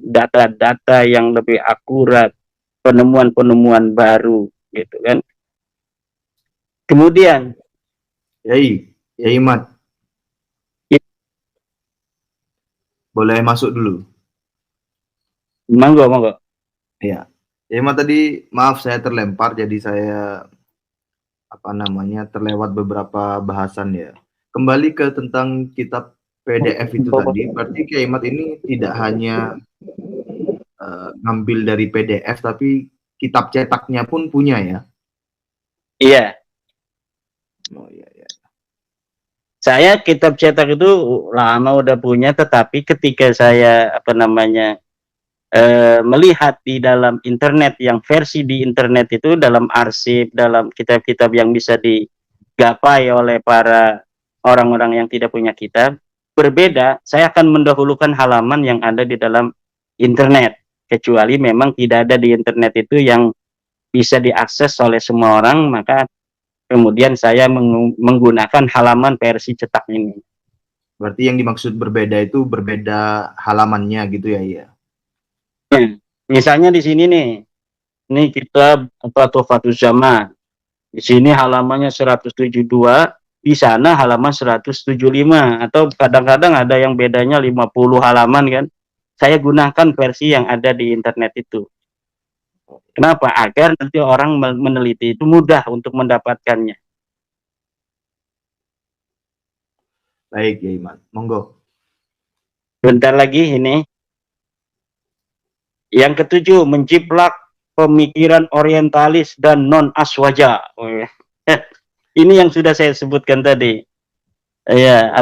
data-data yang lebih akurat, penemuan-penemuan baru, gitu kan. Kemudian, Yai Mat, boleh masuk dulu. Monggo. Ya, Yai Mat tadi maaf saya terlempar, jadi saya terlewat beberapa bahasan ya. Kembali ke tentang kitab PDF itu tadi, berarti Yai Mat ini tidak hanya ngambil dari PDF, tapi kitab cetaknya pun punya ya? Iya. Oh iya. Saya kitab cetak itu lama udah punya, tetapi ketika saya melihat di dalam internet, yang versi di internet itu dalam arsip, dalam kitab-kitab yang bisa digapai oleh para orang-orang yang tidak punya kitab, berbeda. Saya akan mendahulukan halaman yang ada di dalam internet, kecuali memang tidak ada di internet itu yang bisa diakses oleh semua orang, maka kemudian saya menggunakan halaman versi cetak ini. Berarti yang dimaksud berbeda itu berbeda halamannya gitu ya? Iya. Misalnya di sini nih, ini kitab Tuhfatul Zaman. Di sini halamannya 172, di sana halaman 175, atau kadang-kadang ada yang bedanya 50 halaman kan. Saya gunakan versi yang ada di internet itu. Kenapa? Agar nanti orang meneliti itu mudah untuk mendapatkannya. Baik, ya Iman. Monggo. Bentar lagi ini. Yang ketujuh, menjiplak pemikiran orientalis dan non-aswaja. Ini yang sudah saya sebutkan tadi. Ya,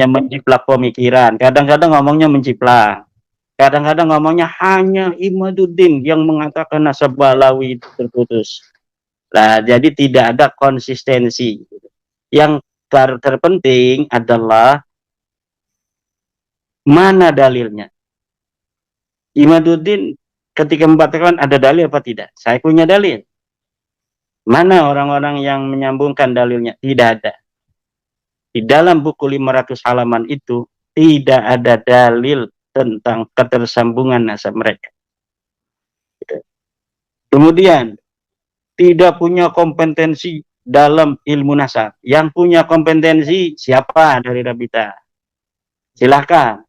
menjiplak pemikiran. Kadang-kadang ngomongnya menjiplak. Kadang-kadang ngomongnya hanya Imaduddin yang mengatakan nasab Balawi itu terputus. Nah, jadi tidak ada konsistensi. Yang terpenting adalah mana dalilnya. Imaduddin ketika mengatakan ada dalil apa tidak? Saya punya dalil. Mana orang-orang yang menyambungkan dalilnya? Tidak ada. Di dalam buku 500 halaman itu tidak ada dalil tentang ketersambungan nasab mereka. Kemudian, tidak punya kompetensi dalam ilmu nasab. Yang punya kompetensi siapa dari Rabita? Silahkan.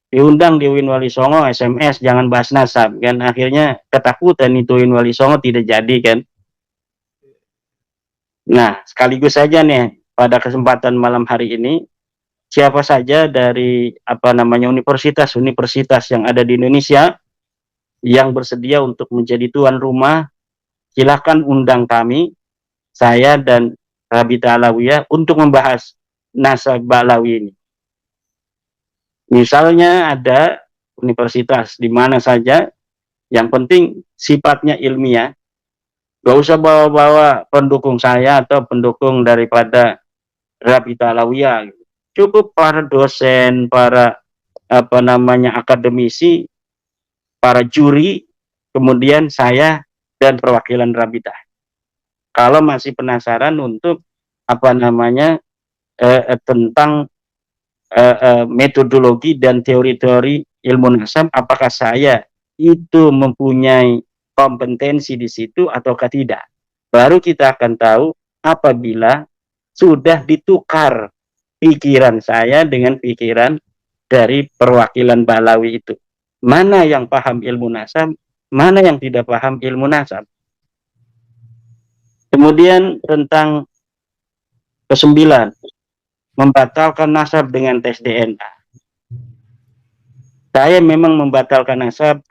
Diundang di Win Wali Songo, SMS, jangan bahas nasab. Kan akhirnya ketakutan itu Win Wali Songo tidak jadi kan. Nah, sekaligus saja nih, pada kesempatan malam hari ini, siapa saja dari universitas yang ada di Indonesia yang bersedia untuk menjadi tuan rumah, silakan undang kami, saya dan Rabita Alawiyah, untuk membahas nasab Balawi ini. Misalnya ada universitas di mana saja, yang penting sifatnya ilmiah, gak usah bawa-bawa pendukung saya atau pendukung daripada Rabita Alawiyah. Cukup para dosen, para akademisi, para juri, kemudian saya dan perwakilan Rabita. Kalau masih penasaran untuk tentang metodologi dan teori-teori ilmu nasab, apakah saya itu mempunyai kompetensi di situ ataukah tidak, baru kita akan tahu apabila sudah ditukar pikiran saya dengan pikiran dari perwakilan Balawi itu. Mana yang paham ilmu nasab, mana yang tidak paham ilmu nasab. Kemudian tentang kesembilan, membatalkan nasab dengan tes DNA. Saya memang membatalkan nasab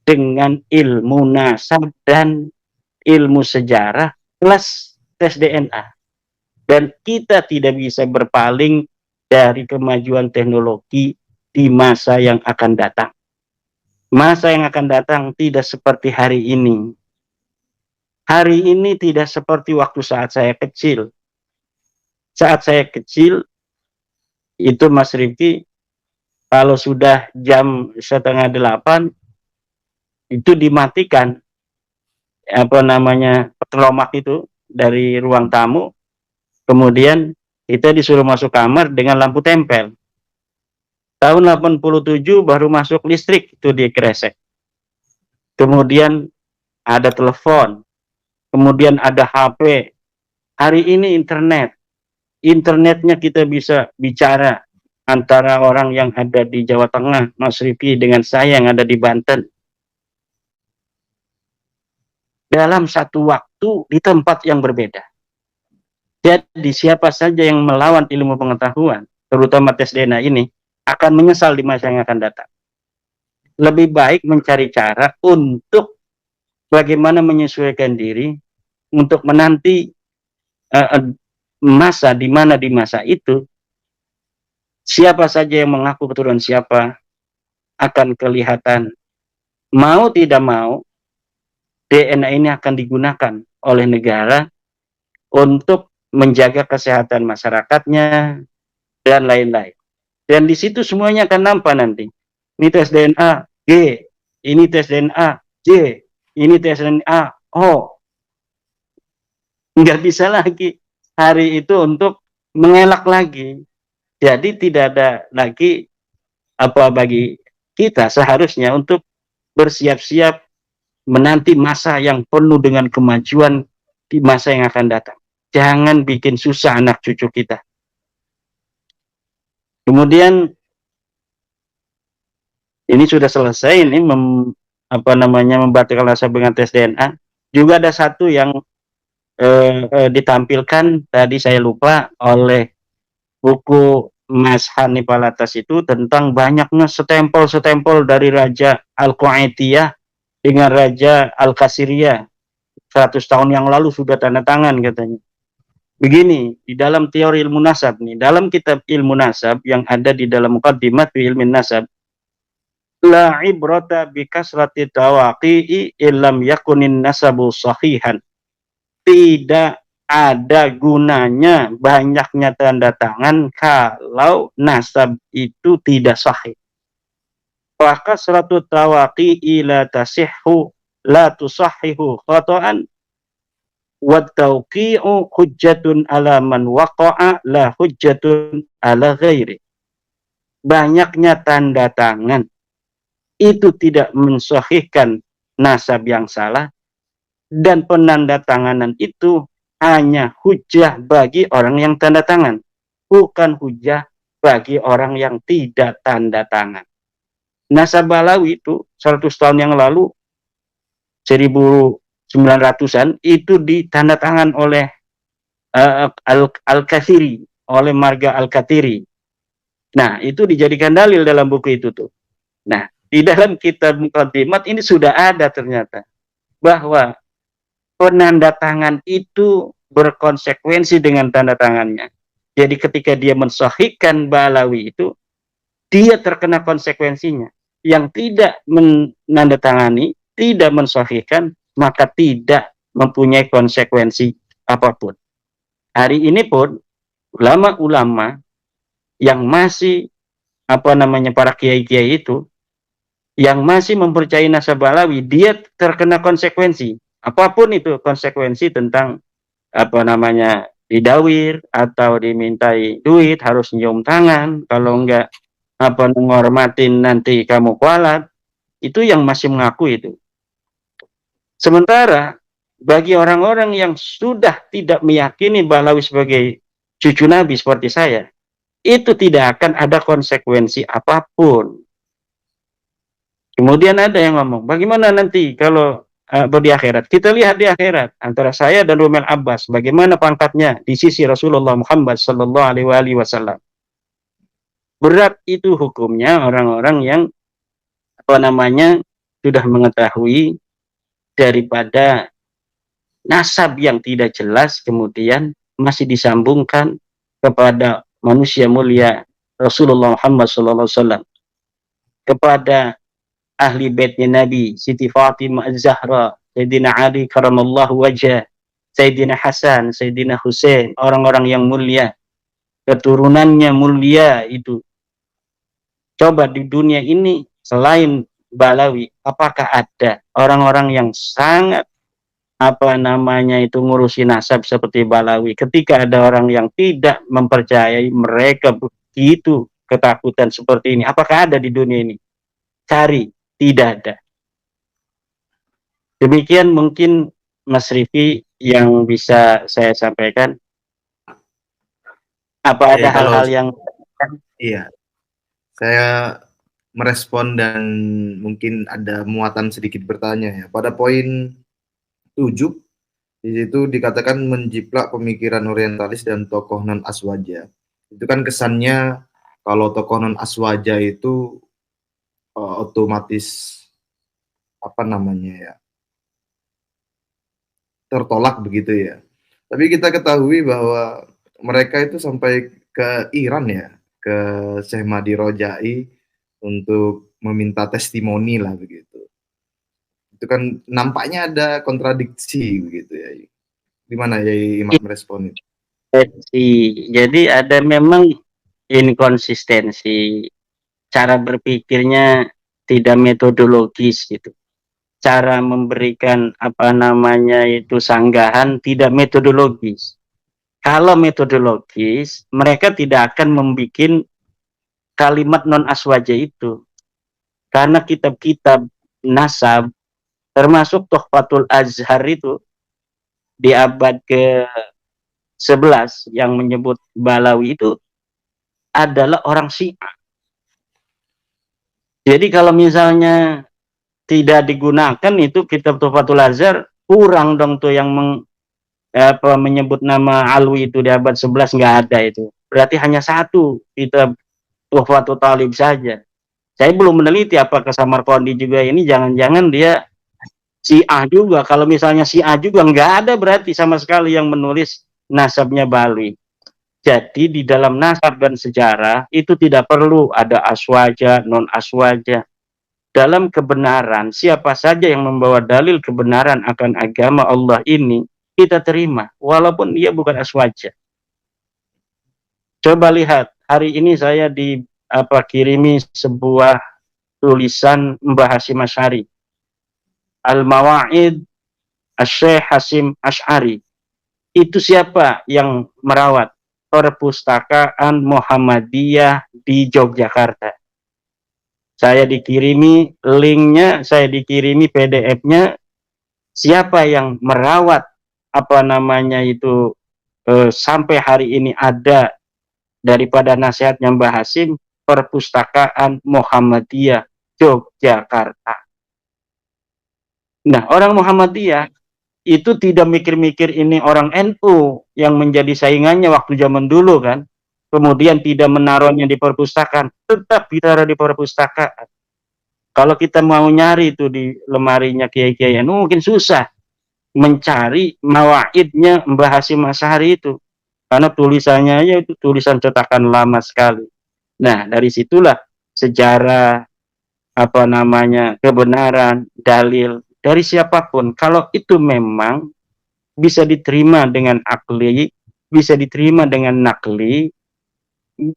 dengan ilmu nasab dan ilmu sejarah plus tes DNA. Dan kita tidak bisa berpaling dari kemajuan teknologi di masa yang akan datang. Masa yang akan datang tidak seperti hari ini. Hari ini tidak seperti waktu saat saya kecil. Saat saya kecil, itu Mas Rifki, kalau sudah jam 7:30, itu dimatikan petelomak itu dari ruang tamu. Kemudian kita disuruh masuk kamar dengan lampu tempel. Tahun 87 baru masuk listrik itu di Kresek. Kemudian ada telepon. Kemudian ada HP. Hari ini internet. Internetnya kita bisa bicara antara orang yang ada di Jawa Tengah, Mas Rifki, dengan saya yang ada di Banten. Dalam satu waktu di tempat yang berbeda. Jadi siapa saja yang melawan ilmu pengetahuan, terutama tes DNA ini, akan menyesal di masa yang akan datang. Lebih baik mencari cara untuk bagaimana menyesuaikan diri untuk menanti masa di mana di masa itu siapa saja yang mengaku keturunan siapa akan kelihatan. Mau tidak mau, DNA ini akan digunakan oleh negara untuk menjaga kesehatan masyarakatnya, dan lain-lain. Dan di situ semuanya akan nampak nanti. Ini tes DNA G, ini tes DNA J, ini tes DNA O. Nggak bisa lagi hari itu untuk mengelak lagi. Jadi tidak ada lagi bagi kita seharusnya untuk bersiap-siap menanti masa yang penuh dengan kemajuan di masa yang akan datang. Jangan bikin susah anak cucu kita. Kemudian ini sudah selesai ini membatalkan nasab dengan tes DNA. Juga ada satu yang ditampilkan tadi saya lupa oleh buku Mas Hanif Alatas itu tentang banyaknya stempel-stempel dari Raja Al-Qaitiyah dengan Raja Al-Qasiriyah 100 tahun yang lalu sudah tanda tangan katanya. Begini, di dalam teori ilmu nasab nih, dalam kitab ilmu nasab yang ada di dalam Muqaddimat fi ilmin nasab, la ibrata bi kasrati tawaqi'i illam yakunin nasabu sahihan. Tidak ada gunanya banyaknya tanda tangan kalau nasab itu tidak sahih. Wa kasratu tawaqi'i la tasihhu la tusahhihu khata'an wa tawqi'u hujjatun ala man waqa'a la hujjatun ala ghairi. Banyaknya tanda tangan itu tidak mensahihkan nasab yang salah, dan penandatanganan itu hanya hujjah bagi orang yang tanda tangan, bukan hujjah bagi orang yang tidak tanda tangan. Nasab Balawi itu 100 tahun yang lalu, 1900-an, itu ditanda tangan oleh Al-Kathiri, oleh marga Al-Kathiri. Nah, itu dijadikan dalil dalam buku itu tuh. Nah, di dalam kitab Muqaddimat ini sudah ada ternyata bahwa penandatangan itu berkonsekuensi dengan tanda tangannya. Jadi ketika dia mensahihkan Balawi itu, dia terkena konsekuensinya. Yang tidak menandatangani, tidak mensahihkan, maka tidak mempunyai konsekuensi apapun. Hari ini pun ulama-ulama yang masih para kiai-kiai itu yang masih mempercayai nasab Balawi, dia terkena konsekuensi. Apapun itu konsekuensi tentang didawir atau dimintai duit, harus nyium tangan, kalau enggak menghormatin nanti kamu kualat. Itu yang masih mengaku itu. Sementara bagi orang-orang yang sudah tidak meyakini Balawi sebagai cucu Nabi seperti saya, itu tidak akan ada konsekuensi apapun. Kemudian ada yang ngomong, bagaimana nanti kalau di akhirat? Kita lihat di akhirat antara saya dan Rumel Abbas, bagaimana pangkatnya di sisi Rasulullah Muhammad Sallallahu Alaihi Wasallam. Berat itu hukumnya orang-orang yang sudah mengetahui daripada nasab yang tidak jelas, kemudian masih disambungkan kepada manusia mulia Rasulullah Muhammad Sallallahu Alaihi Wasallam, kepada ahli baitnya Nabi, Siti Fatimah Az-Zahra, Sayyidina Ali karamallahu wajah, Sayyidina Hasan, Sayyidina Husain, orang-orang yang mulia, keturunannya mulia itu. Coba di dunia ini selain Balawi, apakah ada orang-orang yang sangat itu ngurusi nasab seperti Balawi? Ketika ada orang yang tidak mempercayai mereka begitu ketakutan seperti ini, apakah ada di dunia ini? Cari, tidak ada. Demikian mungkin Mas Rifi yang bisa saya sampaikan. Apa ada hal-hal yang... Iya, saya merespon dan mungkin ada muatan sedikit bertanya ya. Pada poin 7, di situ dikatakan menjiplak pemikiran orientalis dan tokoh non-aswaja. Itu kan kesannya kalau tokoh non-aswaja itu otomatis tertolak begitu ya. Tapi kita ketahui bahwa mereka itu sampai ke Iran ya, ke Syekh Mahdi Rojai untuk meminta testimoni lah begitu. Itu kan nampaknya ada kontradiksi begitu ya. Gimana ya Imam merespon itu? Jadi ada memang inkonsistensi, cara berpikirnya tidak metodologis gitu. Cara memberikan sanggahan tidak metodologis. Kalau metodologis, mereka tidak akan membuat kalimat non-aswaja itu. Karena kitab-kitab nasab, termasuk Tuhfatul Azhar itu, di abad ke-11 yang menyebut Balawi itu adalah orang Syiah. Jadi kalau misalnya tidak digunakan itu kitab Tuhfatul Azhar, kurang dong tuh yang menyebut nama Alwi itu di abad 11, nggak ada itu. Berarti hanya satu kitab Tuhfatul Talib saja. Saya belum meneliti apakah Samarqandi juga ini jangan-jangan dia Syiah juga. Kalau misalnya Syiah juga nggak ada berarti sama sekali yang menulis nasabnya Balawi. Jadi di dalam nasab dan sejarah itu tidak perlu ada aswaja, non-aswaja. Dalam kebenaran, siapa saja yang membawa dalil kebenaran akan agama Allah ini, kita terima, walaupun dia bukan aswaja. Coba lihat, hari ini saya kirimi sebuah tulisan Mbah Hasyim Asy'ari, Al-Mawa'id Asy-Syaikh Hasyim Asy'ari. Itu siapa yang merawat? Perpustakaan Muhammadiyah di Yogyakarta. Saya dikirimi linknya, saya dikirimi PDF-nya. Siapa yang merawat sampai hari ini ada daripada nasihatnya Mbah Hasyim, Perpustakaan Muhammadiyah Yogyakarta. Nah, orang Muhammadiyah itu tidak mikir-mikir ini orang NU yang menjadi saingannya waktu zaman dulu kan. Kemudian tidak menaruhnya di perpustakaan, tetap ditaruh di perpustakaan. Kalau kita mau nyari itu di lemarinya kiai-kiai NU mungkin susah mencari mawaidnya Mbah Hasyim Asy'ari itu. Karena tulisannya aja itu tulisan cetakan lama sekali. Nah, dari situlah sejarah kebenaran, dalil dari siapapun, kalau itu memang bisa diterima dengan akli, bisa diterima dengan nakli,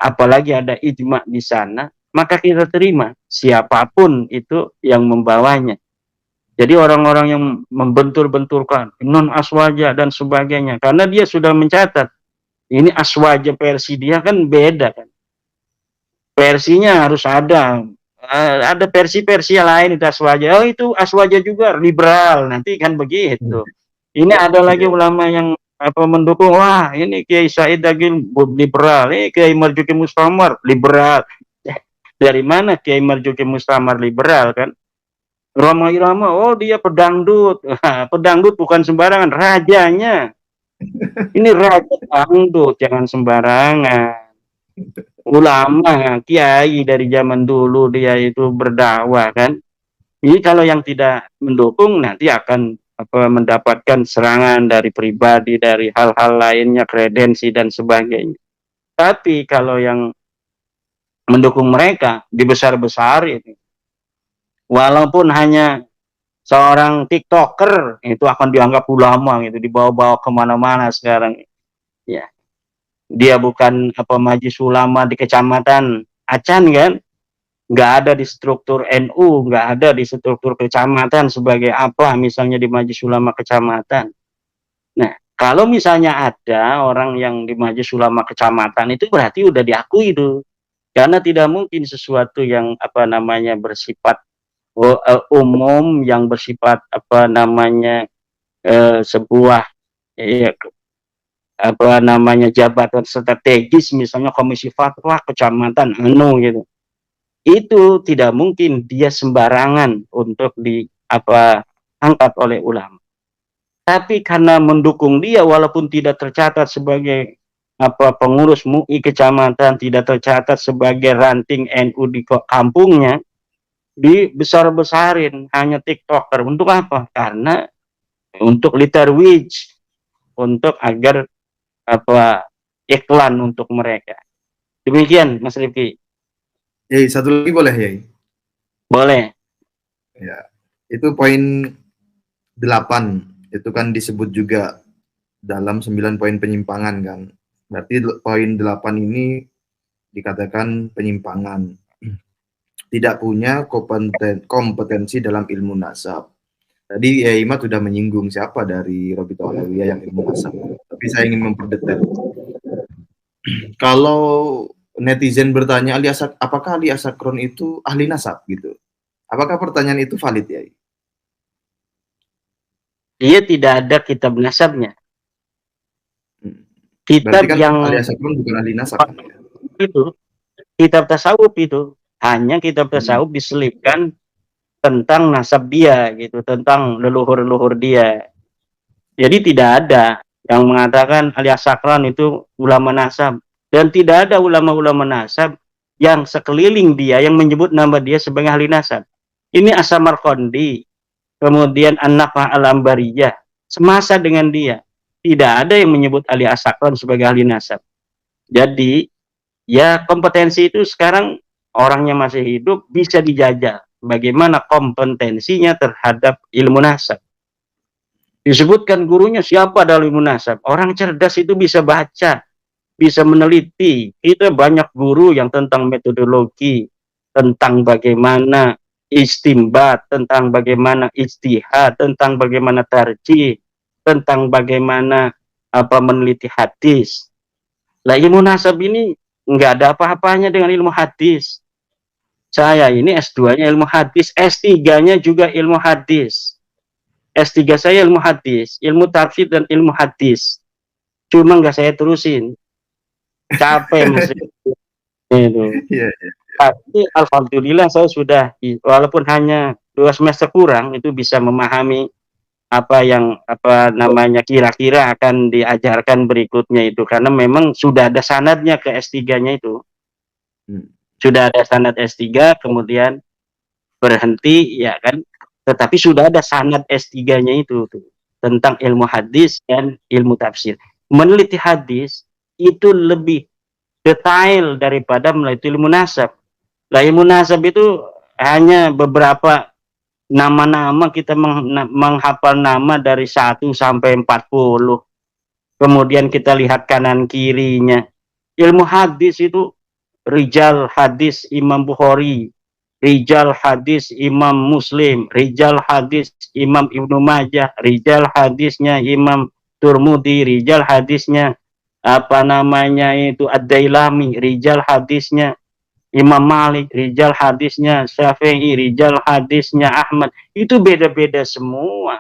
apalagi ada ijma di sana, maka kita terima siapapun itu yang membawanya. Jadi orang-orang yang membentur-benturkan non aswaja dan sebagainya, karena dia sudah mencatat ini aswaja versi dia kan beda kan. Versinya harus ada versi-versi lain itu aswaja. Oh itu aswaja juga liberal nanti kan begitu. Ini ada lagi ulama yang mendukung, wah ini Kiai Said Agil liberal, ini Kiai Marzuki Mustamar liberal. Dari mana Kiai Marzuki Mustamar liberal kan? Roma Irama, oh dia pedangdut. Pedangdut bukan sembarangan, rajanya. Ini raja dangdut, jangan sembarangan. Ulama, kiai dari zaman dulu dia itu berdakwah kan. Ini kalau yang tidak mendukung nanti akan mendapatkan serangan dari pribadi, dari hal-hal lainnya, kredensi dan sebagainya. Tapi kalau yang mendukung mereka dibesar-besarin, walaupun hanya seorang TikToker itu akan dianggap ulama gitu, dibawa-bawa kemana-mana sekarang. Ya, dia bukan majelis ulama di kecamatan Acan kan, nggak ada di struktur NU, nggak ada di struktur kecamatan sebagai apa misalnya di majelis ulama kecamatan. Nah, kalau misalnya ada orang yang di majelis ulama kecamatan itu berarti udah diakui itu, karena tidak mungkin sesuatu yang bersifat umum, yang bersifat sebuah jabatan strategis, misalnya komisi fatwa kecamatan gitu, itu tidak mungkin dia sembarangan untuk angkat oleh ulama. Tapi karena mendukung dia walaupun tidak tercatat sebagai pengurus MUI kecamatan, tidak tercatat sebagai ranting NU di kampungnya, dibesar-besarin, hanya TikToker. Untuk apa? Karena untuk literwich, untuk agar iklan untuk mereka. Demikian Mas Rifki. Satu lagi boleh ya? Boleh. Ya, itu poin 8 itu kan disebut juga dalam 9 poin penyimpangan kan. Berarti poin 8 ini dikatakan penyimpangan. Tidak punya kompetensi dalam ilmu nasab. Tadi Imat sudah menyinggung siapa dari Robito Alawiyah yang ilmu nasab. Tapi saya ingin memperdetail. Kalau netizen bertanya apakah Ali Asakron itu ahli nasab gitu? Apakah pertanyaan itu valid ya? Dia tidak ada kitab nasabnya. Kitab kan yang Ali Asakron bukan ahli nasab. Itu kitab tasawuf, itu hanya kitab tasawuf diselipkan tentang nasab dia gitu, tentang leluhur-leluhur dia. Jadi tidak ada yang mengatakan Ali Asakron itu ulama nasab, dan tidak ada ulama-ulama nasab yang sekeliling dia yang menyebut nama dia sebagai ahli nasab. Ini As-Samarqandi, kemudian An-Nafah Al-Ambariyah, semasa dengan dia tidak ada yang menyebut Ali Asakron sebagai ahli nasab. Jadi ya kompetensi itu sekarang orangnya masih hidup bisa dijajal bagaimana kompetensinya terhadap ilmu nasab. Disebutkan gurunya siapa dalam ilmu nasab. Orang cerdas itu bisa baca, bisa meneliti. Itu banyak guru yang tentang metodologi, tentang bagaimana istimbat, tentang bagaimana ijtihad, tentang bagaimana tarjih, tentang bagaimana meneliti hadis. Lah ilmu nasab ini nggak ada apa-apanya dengan ilmu hadis. Saya ini S2-nya ilmu hadis, S3-nya juga ilmu hadis. S3 saya ilmu hadis, ilmu tafsir dan ilmu hadis. Cuma nggak saya terusin. Capek Mas. Itu. Tapi alhamdulillah saya sudah, walaupun hanya 2 semester kurang, itu bisa memahami apa yang kira-kira akan diajarkan berikutnya itu, karena memang sudah ada sanadnya ke S3-nya itu. Sudah ada sanad S3, kemudian berhenti ya kan, tetapi sudah ada sanad S3-nya itu tuh, tentang ilmu hadis dan ilmu tafsir. Meneliti hadis itu lebih detail daripada meneliti ilmu nasab. Lah ilmu nasab itu hanya beberapa nama-nama, kita menghafal nama dari 1 sampai 40. Kemudian kita lihat kanan kirinya. Ilmu hadis itu rijal hadis Imam Bukhari, rijal hadis Imam Muslim, rijal hadis Imam Ibnu Majah, rijal hadisnya Imam Turmudi, rijal hadisnya Ad-Dailami, rijal hadisnya Imam Malik, rijal hadisnya Syafi'i, rijal hadisnya Ahmad. Itu beda-beda semua.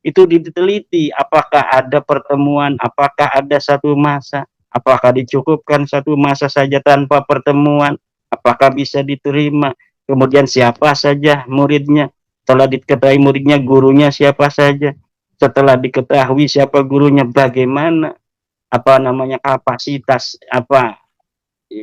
itu diteliti apakah ada pertemuan, apakah ada satu masa, apakah dicukupkan satu masa saja tanpa pertemuan, apakah bisa diterima, kemudian siapa saja muridnya, setelah diketahui muridnya, gurunya siapa saja, setelah diketahui siapa gurunya, bagaimana apa namanya kapasitas apa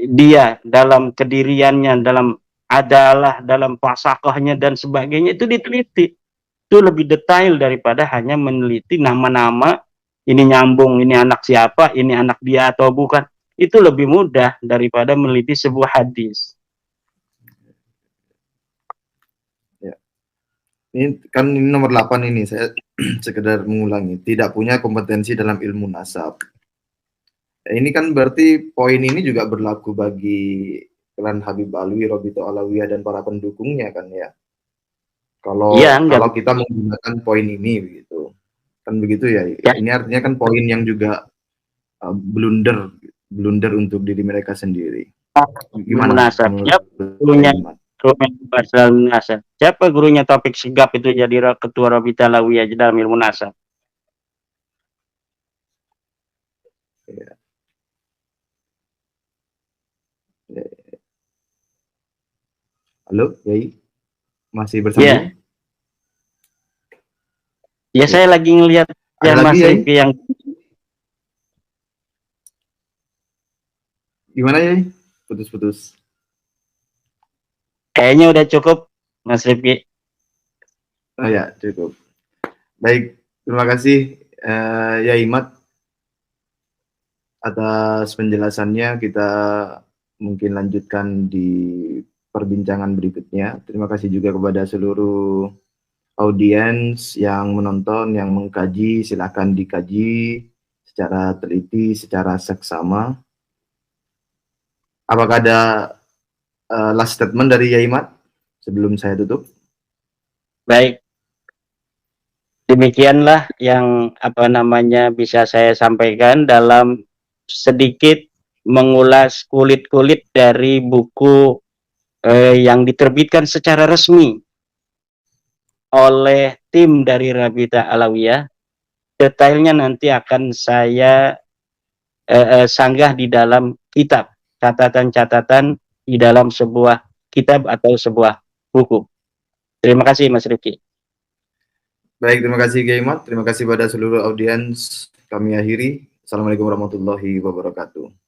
dia dalam kediriannya, dalam adalah, dalam pasakahnya dan sebagainya, itu diteliti. Itu lebih detail daripada hanya meneliti nama-nama, ini nyambung, ini anak siapa, ini anak dia atau bukan. Itu lebih mudah daripada meneliti sebuah hadis. Ya. Ini kan ini nomor 8 ini, saya sekedar mengulangi, tidak punya kompetensi dalam ilmu nasab. Ini kan berarti poin ini juga berlaku bagi klan Habib Alwi, Robito Alawiyah dan para pendukungnya kan ya. Kalau Iya, kalau kita menggunakan poin ini begitu. Kan begitu ya. Ya. Ini artinya kan poin yang juga blunder untuk diri mereka sendiri. Gimana? Munasab. Siapa gurunya Taufik Sigap itu jadi ketua Robito Alawiyah dalam ilmu nasab? Ya. Halo, Yai? Masih bersambung? Ya, saya lagi ngelihat ya Mas Rifki yang gimana ya? Putus-putus. Kayaknya udah cukup, Mas Rifki. Oh ya, cukup. Baik, terima kasih ya Imat atas penjelasannya. Kita mungkin lanjutkan di perbincangan berikutnya. Terima kasih juga kepada seluruh audiens yang menonton, yang mengkaji. Silakan dikaji secara teliti, secara seksama. Apakah ada last statement dari Yaimat sebelum saya tutup? Baik, demikianlah yang bisa saya sampaikan dalam sedikit mengulas kulit-kulit dari buku yang diterbitkan secara resmi oleh tim dari Rabita Alawiyah. Detailnya nanti akan saya sanggah di dalam kitab, catatan-catatan di dalam sebuah kitab atau sebuah buku. Terima kasih Mas Rifki. Baik, terima kasih Gaimat. Terima kasih pada seluruh audiens. Kami akhiri. Assalamualaikum warahmatullahi wabarakatuh.